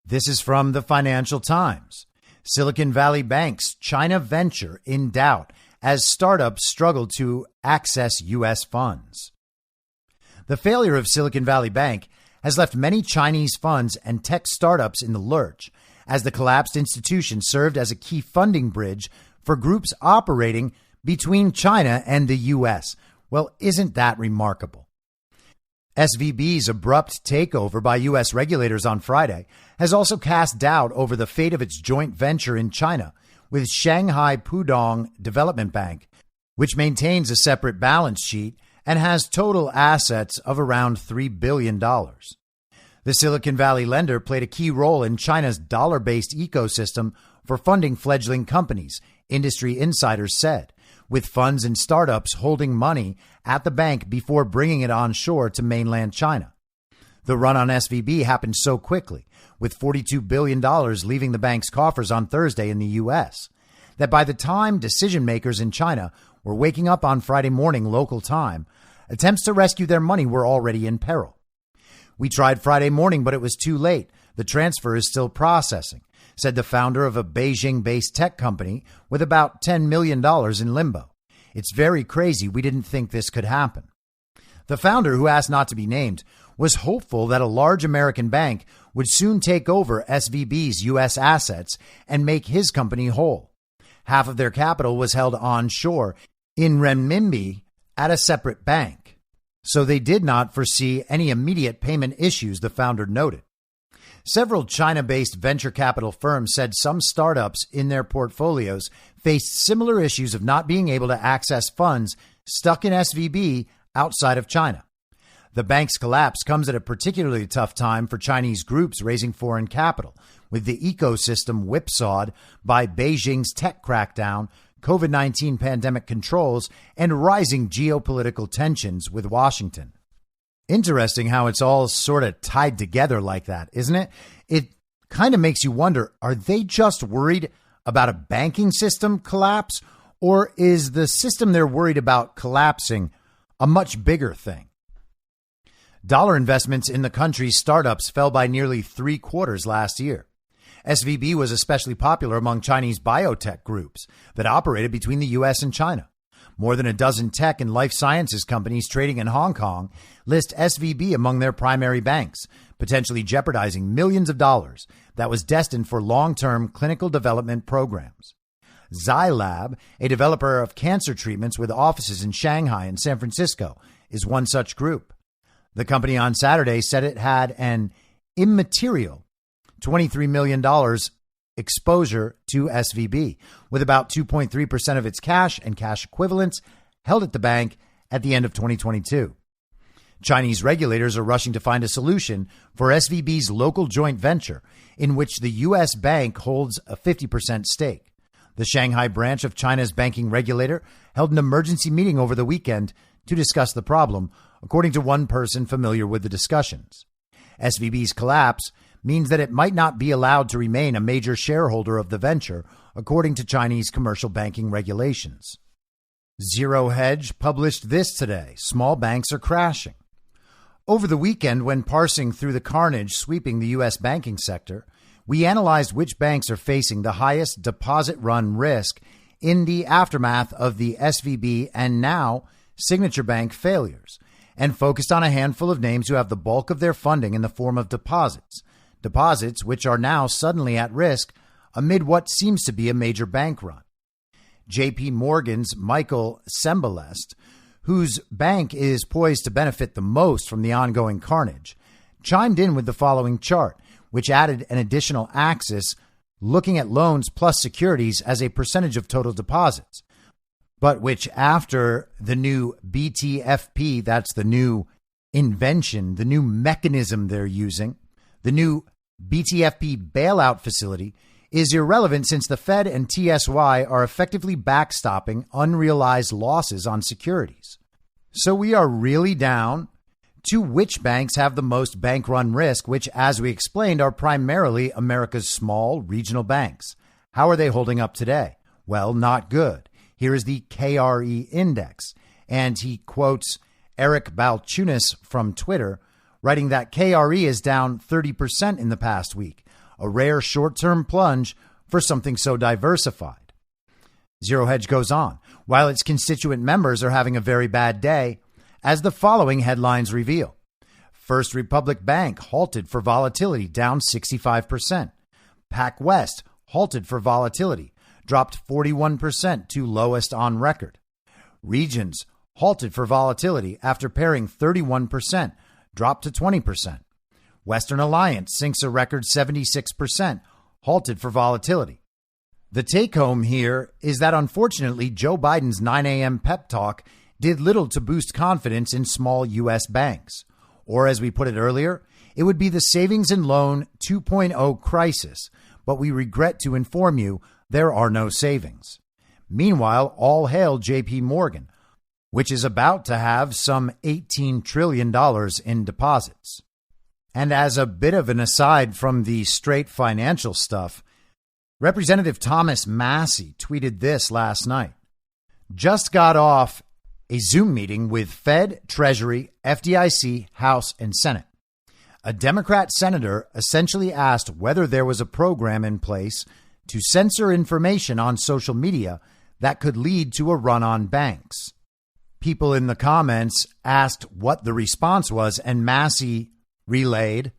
This is from the Financial Times. Silicon Valley Bank's China venture in doubt as startups struggle to access U.S. funds. The failure of Silicon Valley Bank has left many Chinese funds and tech startups in the lurch, as the collapsed institution served as a key funding bridge for groups operating between China and the U.S. Well, isn't that remarkable? SVB's abrupt takeover by U.S. regulators on Friday has also cast doubt over the fate of its joint venture in China with Shanghai Pudong Development Bank, which maintains a separate balance sheet and has total assets of around $3 billion. The Silicon Valley lender played a key role in China's dollar-based ecosystem for funding fledgling companies, industry insiders said, with funds and startups holding money at the bank before bringing it onshore to mainland China. The run on SVB happened so quickly, with $42 billion leaving the bank's coffers on Thursday in the U.S., that by the time decision makers in China were waking up on Friday morning local time, attempts to rescue their money were already in peril. "We tried Friday morning, but it was too late. The transfer is still processing," said the founder of a Beijing-based tech company with about $10 million in limbo. "It's very crazy. We didn't think this could happen." The founder, who asked not to be named, was hopeful that a large American bank would soon take over SVB's U.S. assets and make his company whole. Half of their capital was held onshore in renminbi at a separate bank, so they did not foresee any immediate payment issues, the founder noted. Several China-based venture capital firms said some startups in their portfolios faced similar issues of not being able to access funds stuck in SVB outside of China. The bank's collapse comes at a particularly tough time for Chinese groups raising foreign capital, with the ecosystem whipsawed by Beijing's tech crackdown, COVID-19 pandemic controls, and rising geopolitical tensions with Washington. Interesting how it's all sort of tied together like that, isn't it? It kind of makes you wonder, are they just worried about a banking system collapse, or is the system they're worried about collapsing a much bigger thing? Dollar investments in the country's startups fell by nearly 3/4 last year. SVB was especially popular among Chinese biotech groups that operated between the U.S. and China. More than a dozen tech and life sciences companies trading in Hong Kong list SVB among their primary banks, potentially jeopardizing millions of dollars that was destined for long-term clinical development programs. Zai Lab, a developer of cancer treatments with offices in Shanghai and San Francisco, is one such group. The company on Saturday said it had an immaterial $23 million exposure to SVB, with about 2.3% of its cash and cash equivalents held at the bank at the end of 2022. Chinese regulators are rushing to find a solution for SVB's local joint venture, in which the U.S. bank holds a 50% stake. The Shanghai branch of China's banking regulator held an emergency meeting over the weekend to discuss the problem, according to one person familiar with the discussions. SVB's collapse means that it might not be allowed to remain a major shareholder of the venture, according to Chinese commercial banking regulations. Zero Hedge published this today: small banks are crashing. Over the weekend, when parsing through the carnage sweeping the U.S. banking sector, we analyzed which banks are facing the highest deposit run risk in the aftermath of the SVB and now Signature Bank failures, and focused on a handful of names who have the bulk of their funding in the form of deposits which are now suddenly at risk amid what seems to be a major bank run. J.P. Morgan's Michael Sembalest, whose bank is poised to benefit the most from the ongoing carnage, chimed in with the following chart, which added an additional axis looking at loans plus securities as a percentage of total deposits, but which after the new BTFP, that's the new invention, the new mechanism they're using, the new BTFP bailout facility, is irrelevant since the Fed and TSY are effectively backstopping unrealized losses on securities. So we are really down to which banks have the most bank run risk, which, as we explained, are primarily America's small regional banks. How are they holding up today? Well, not good. Here is the KRE index. And he quotes Eric Balchunas from Twitter, writing that KRE is down 30% in the past week, a rare short-term plunge for something so diversified. Zero Hedge goes on, while its constituent members are having a very bad day, as the following headlines reveal. First Republic Bank halted for volatility, down 65%. PacWest halted for volatility, dropped 41% to lowest on record. Regions halted for volatility after pairing 31%, dropped to 20%. Western Alliance sinks a record 76%, halted for volatility. The take-home here is that unfortunately Joe Biden's 9 a.m. pep talk did little to boost confidence in small U.S. banks. Or as we put it earlier, it would be the savings and loan 2.0 crisis, but we regret to inform you there are no savings. Meanwhile, all hail J.P. Morgan, which is about to have some $18 trillion in deposits. And as a bit of an aside from the straight financial stuff, Representative Thomas Massie tweeted this last night. Just got off a Zoom meeting with Fed, Treasury, FDIC, House, and Senate. A Democrat senator essentially asked whether there was a program in place to censor information on social media that could lead to a run on banks. People in the comments asked what the response was, and Massie relayed.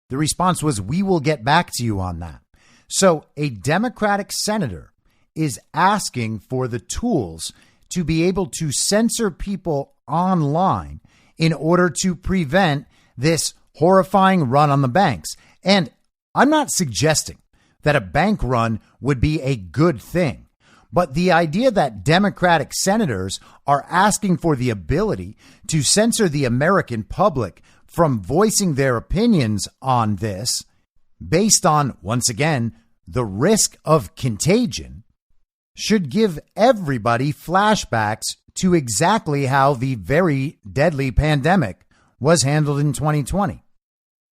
The response was, "We will get back to you on that." So a Democratic senator is asking for the tools to be able to censor people online in order to prevent this horrifying run on the banks. And I'm not suggesting that a bank run would be a good thing, but the idea that Democratic senators are asking for the ability to censor the American public from voicing their opinions on this based on, once again, the risk of contagion should give everybody flashbacks to exactly how the very deadly pandemic was handled in 2020.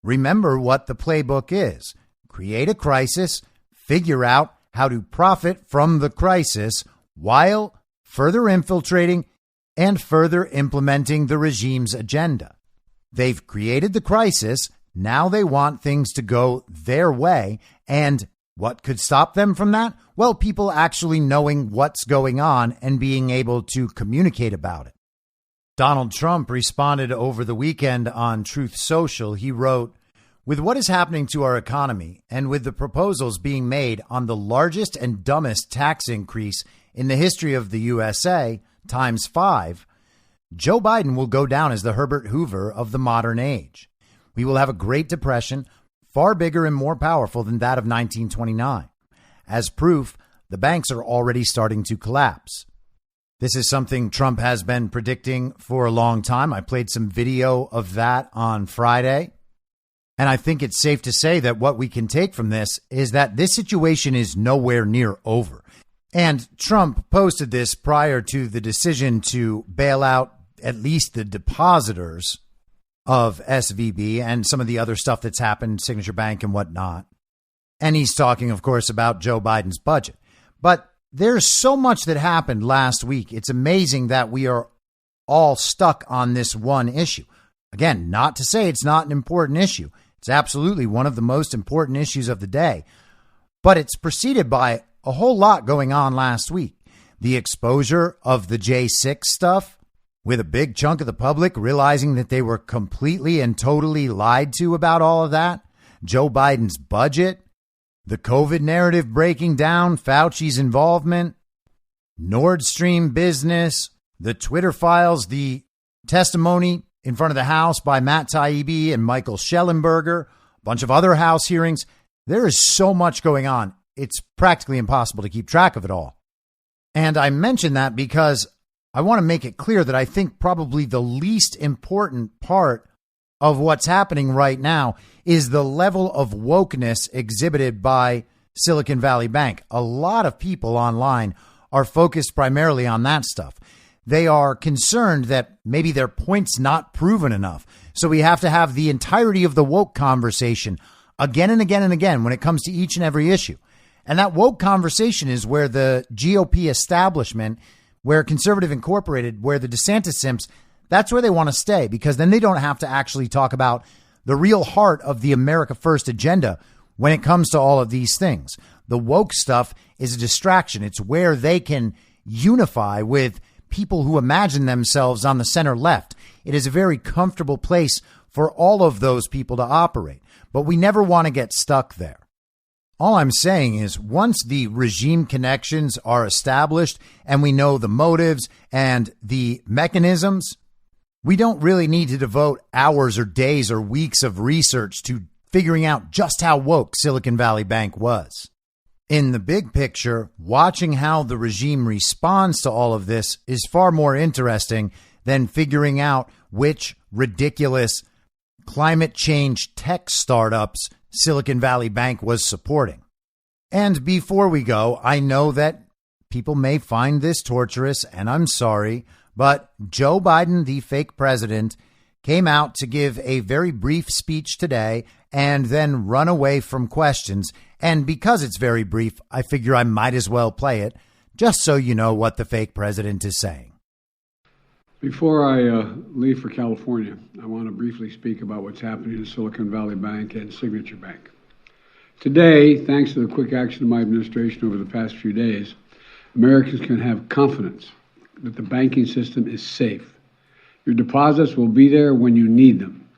Remember what the playbook is. Create a crisis, figure out how to profit from the crisis while further infiltrating and further implementing the regime's agenda. They've created the crisis. Now they want things to go their way. And what could stop them from that? Well, people actually knowing what's going on and being able to communicate about it. Donald Trump responded over the weekend on Truth Social. He wrote, "With what is happening to our economy and with the proposals being made on the largest and dumbest tax increase in the history of the USA, times 5, Joe Biden will go down as the Herbert Hoover of the modern age. We will have a Great Depression, far bigger and more powerful than that of 1929. As proof, the banks are already starting to collapse." This is something Trump has been predicting for a long time. I played some video of that on Friday. And I think it's safe to say that what we can take from this is that this situation is nowhere near over. And Trump posted this prior to the decision to bail out at least the depositors of SVB and some of the other stuff that's happened, Signature Bank and whatnot. And he's talking, of course, about Joe Biden's budget. But there's so much that happened last week. It's amazing that we are all stuck on this one issue. Again, not to say it's not an important issue. It's absolutely one of the most important issues of the day. But it's preceded by a whole lot going on last week. The exposure of the J6 stuff, with a big chunk of the public realizing that they were completely and totally lied to about all of that. Joe Biden's budget, the COVID narrative breaking down, Fauci's involvement, Nord Stream business, the Twitter files, the testimony in front of the House by Matt Taibbi and Michael Schellenberger, a bunch of other House hearings. There is so much going on. It's practically impossible to keep track of it all. And I mention that because I want to make it clear that I think probably the least important part of what's happening right now is the level of wokeness exhibited by Silicon Valley Bank. A lot of people online are focused primarily on that stuff. They are concerned that maybe their point's not proven enough. So we have to have the entirety of the woke conversation again and again and again when it comes to each and every issue. And that woke conversation is where the GOP establishment, where Conservative Incorporated, where the DeSantis simps, that's where they want to stay, because then they don't have to actually talk about the real heart of the America First agenda when it comes to all of these things. The woke stuff is a distraction. It's where they can unify with people who imagine themselves on the center left. It is a very comfortable place for all of those people to operate, but we never want to get stuck there. All I'm saying is once the regime connections are established and we know the motives and the mechanisms, we don't really need to devote hours or days or weeks of research to figuring out just how woke Silicon Valley Bank was. In the big picture, watching how the regime responds to all of this is far more interesting than figuring out which ridiculous climate change tech startups Silicon Valley Bank was supporting. And before we go, I know that people may find this torturous, and I'm sorry, but Joe Biden, the fake president, came out to give a very brief speech today and then run away from questions. And because it's very brief, I figure I might as well play it just so you know what the fake president is saying. Before I leave for California, I want to briefly speak about what's happening in Silicon Valley Bank and Signature Bank. Today, thanks to the quick action of my administration over the past few days, Americans can have confidence that the banking system is safe. Your deposits will be there when you need them.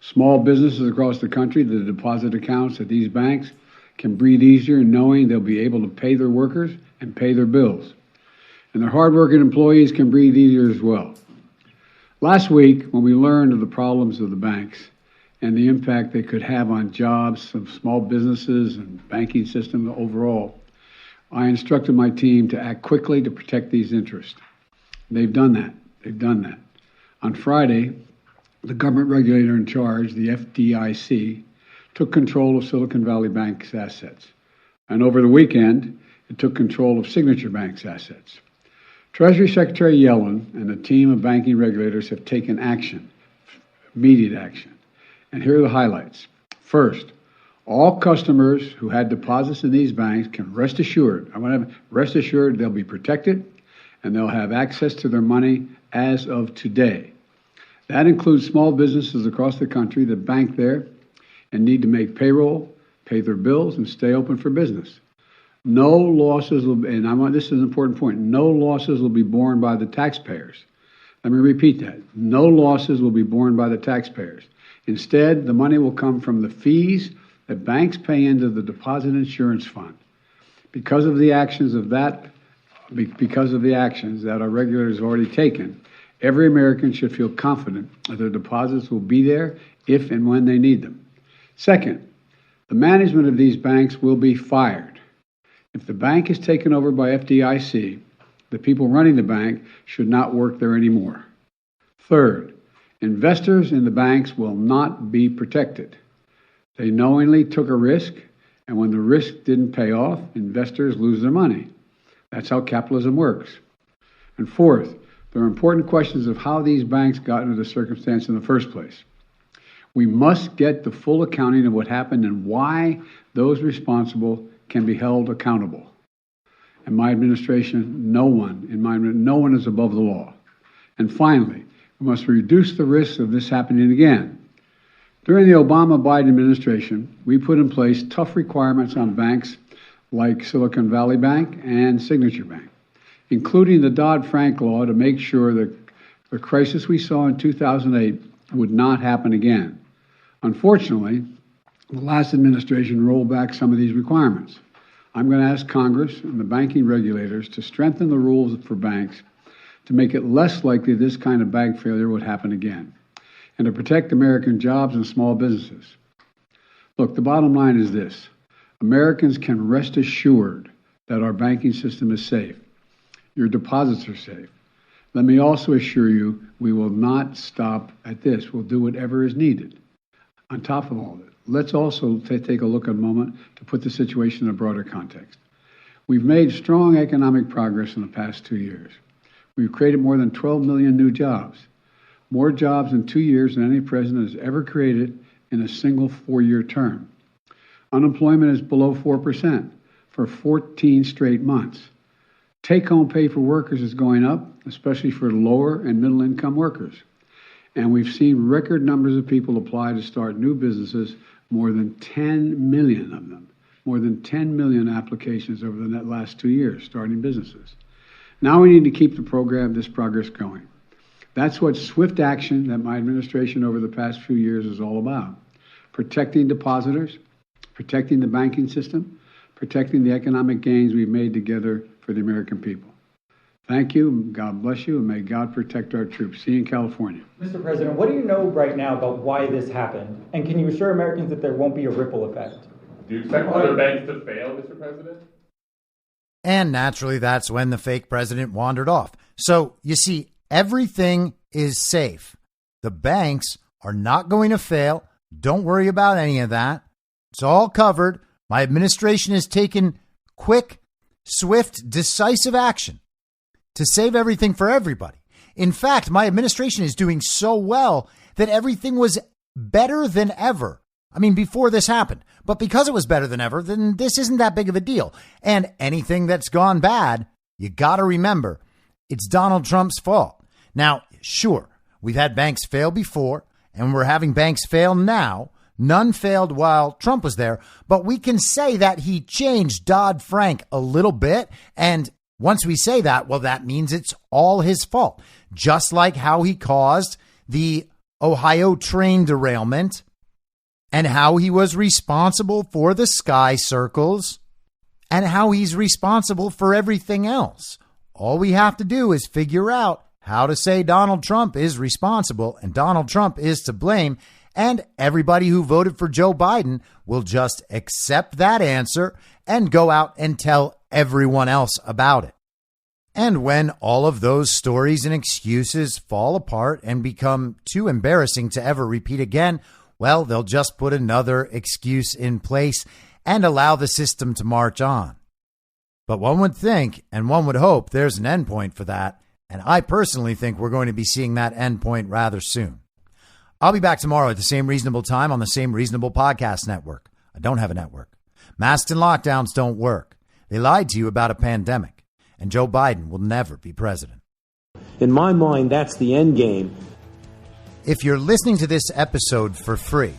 Small businesses across the country, the deposit accounts at these banks can breathe easier knowing they'll be able to pay their workers and pay their bills. And their hardworking employees can breathe easier as well. Last week, when we learned of the problems of the banks and the impact they could have on jobs of small businesses and banking system overall, I instructed my team to act quickly to protect these interests. They've done that. On Friday, the government regulator in charge, the FDIC, took control of Silicon Valley Bank's assets. And over the weekend, it took control of Signature Bank's assets. Treasury Secretary Yellen and a team of banking regulators have taken action, immediate action. And here are the highlights. First, all customers who had deposits in these banks can rest assured they'll be protected and they'll have access to their money as of today. That includes small businesses across the country that bank there and need to make payroll, pay their bills, and stay open for business. No losses will be, and this is an important point, no losses will be borne by the taxpayers. Let me repeat that. No losses will be borne by the taxpayers. Instead, the money will come from the fees that banks pay into the Deposit Insurance Fund. Because of the actions that our regulators have already taken, every American should feel confident that their deposits will be there if and when they need them. Second, the management of these banks will be fired. If the bank is taken over by FDIC, the people running the bank should not work there anymore. Third, investors in the banks will not be protected. They knowingly took a risk, and when the risk didn't pay off, investors lose their money. That's how capitalism works. And fourth, there are important questions of how these banks got into the circumstance in the first place. We must get the full accounting of what happened and why those responsible can be held accountable. In my administration, no one is above the law. And finally, We must reduce the risk of this happening again. During the Obama-Biden administration, we put in place tough requirements on banks like Silicon Valley Bank and Signature Bank, including the Dodd-Frank law to make sure that the crisis we saw in 2008 would not happen again. Unfortunately, the last administration rolled back some of these requirements. I'm going to ask Congress and the banking regulators to strengthen the rules for banks to make it less likely this kind of bank failure would happen again, and to protect American jobs and small businesses. Look, the bottom line is this. Americans can rest assured that our banking system is safe. Your deposits are safe. Let me also assure you we will not stop at this. We'll do whatever is needed. On top of all of it, let's also take a look at a moment to put the situation in a broader context. We've made strong economic progress in the past 2 years. We've created more than 12 million new jobs, more jobs in 2 years than any president has ever created in a single 4-year term. Unemployment is below 4% for 14 straight months. Take-home pay for workers is going up, especially for lower and middle-income workers. And we've seen record numbers of people apply to start new businesses, more than 10 million of them, more than 10 million applications over the last 2 years starting businesses. Now we need to keep this progress going. That's what swift action that my administration over the past few years is all about. Protecting depositors, protecting the banking system, protecting the economic gains we've made together for the American people. Thank you, God bless you, and may God protect our troops. See you in California. Mr. President, what do you know right now about why this happened? And can you assure Americans that there won't be a ripple effect? Do you expect other banks to fail, Mr. President? And naturally, that's when the fake president wandered off. So, you see, everything is safe. The banks are not going to fail. Don't worry about any of that. It's all covered. My administration has taken quick, swift, decisive action to save everything for everybody. In fact, my administration is doing so well that everything was better than ever. I mean, before this happened. But because it was better than ever, then this isn't that big of a deal. And anything that's gone bad, you got to remember, it's Donald Trump's fault. Now, sure, we've had banks fail before, and we're having banks fail now. None failed while Trump was there. But we can say that he changed Dodd-Frank a little bit. And once we say that, well, that means it's all his fault. Just like how he caused the Ohio train derailment, and how he was responsible for the sky circles, and how he's responsible for everything else. All we have to do is figure out how to say Donald Trump is responsible and Donald Trump is to blame, and everybody who voted for Joe Biden will just accept that answer and go out and tell everyone else about it. And when all of those stories and excuses fall apart and become too embarrassing to ever repeat again, well, they'll just put another excuse in place and allow the system to march on. But one would think and one would hope there's an endpoint for that. And I personally think we're going to be seeing that endpoint rather soon. I'll be back tomorrow at the same reasonable time on the same reasonable podcast network. I don't have a network. Masks and lockdowns don't work. They lied to you about a pandemic. And Joe Biden will never be president. In my mind, that's the end game. If you're listening to this episode for free,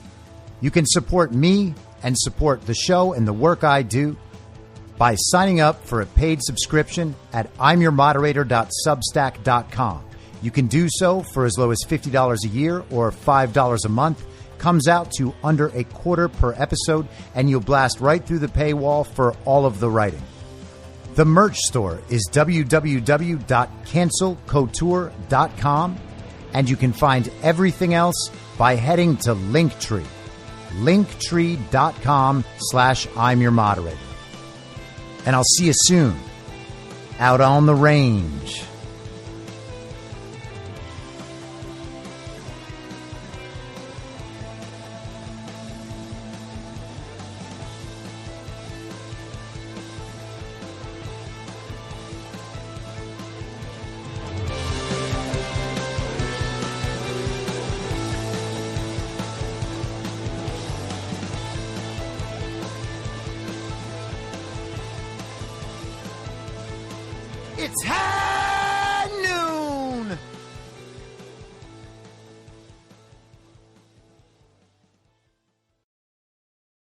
you can support me and support the show and the work I do by signing up for a paid subscription at imyourmoderator.substack.com. You can do so for as low as $50 a year or $5 a month. Comes out to under $0.25 per episode, and you'll blast right through the paywall for all of the writing. The merch store is www.cancelcouture.com. And you can find everything else by heading to Linktree, linktree.com/I'm your moderator. And I'll see you soon out on the range. It's high!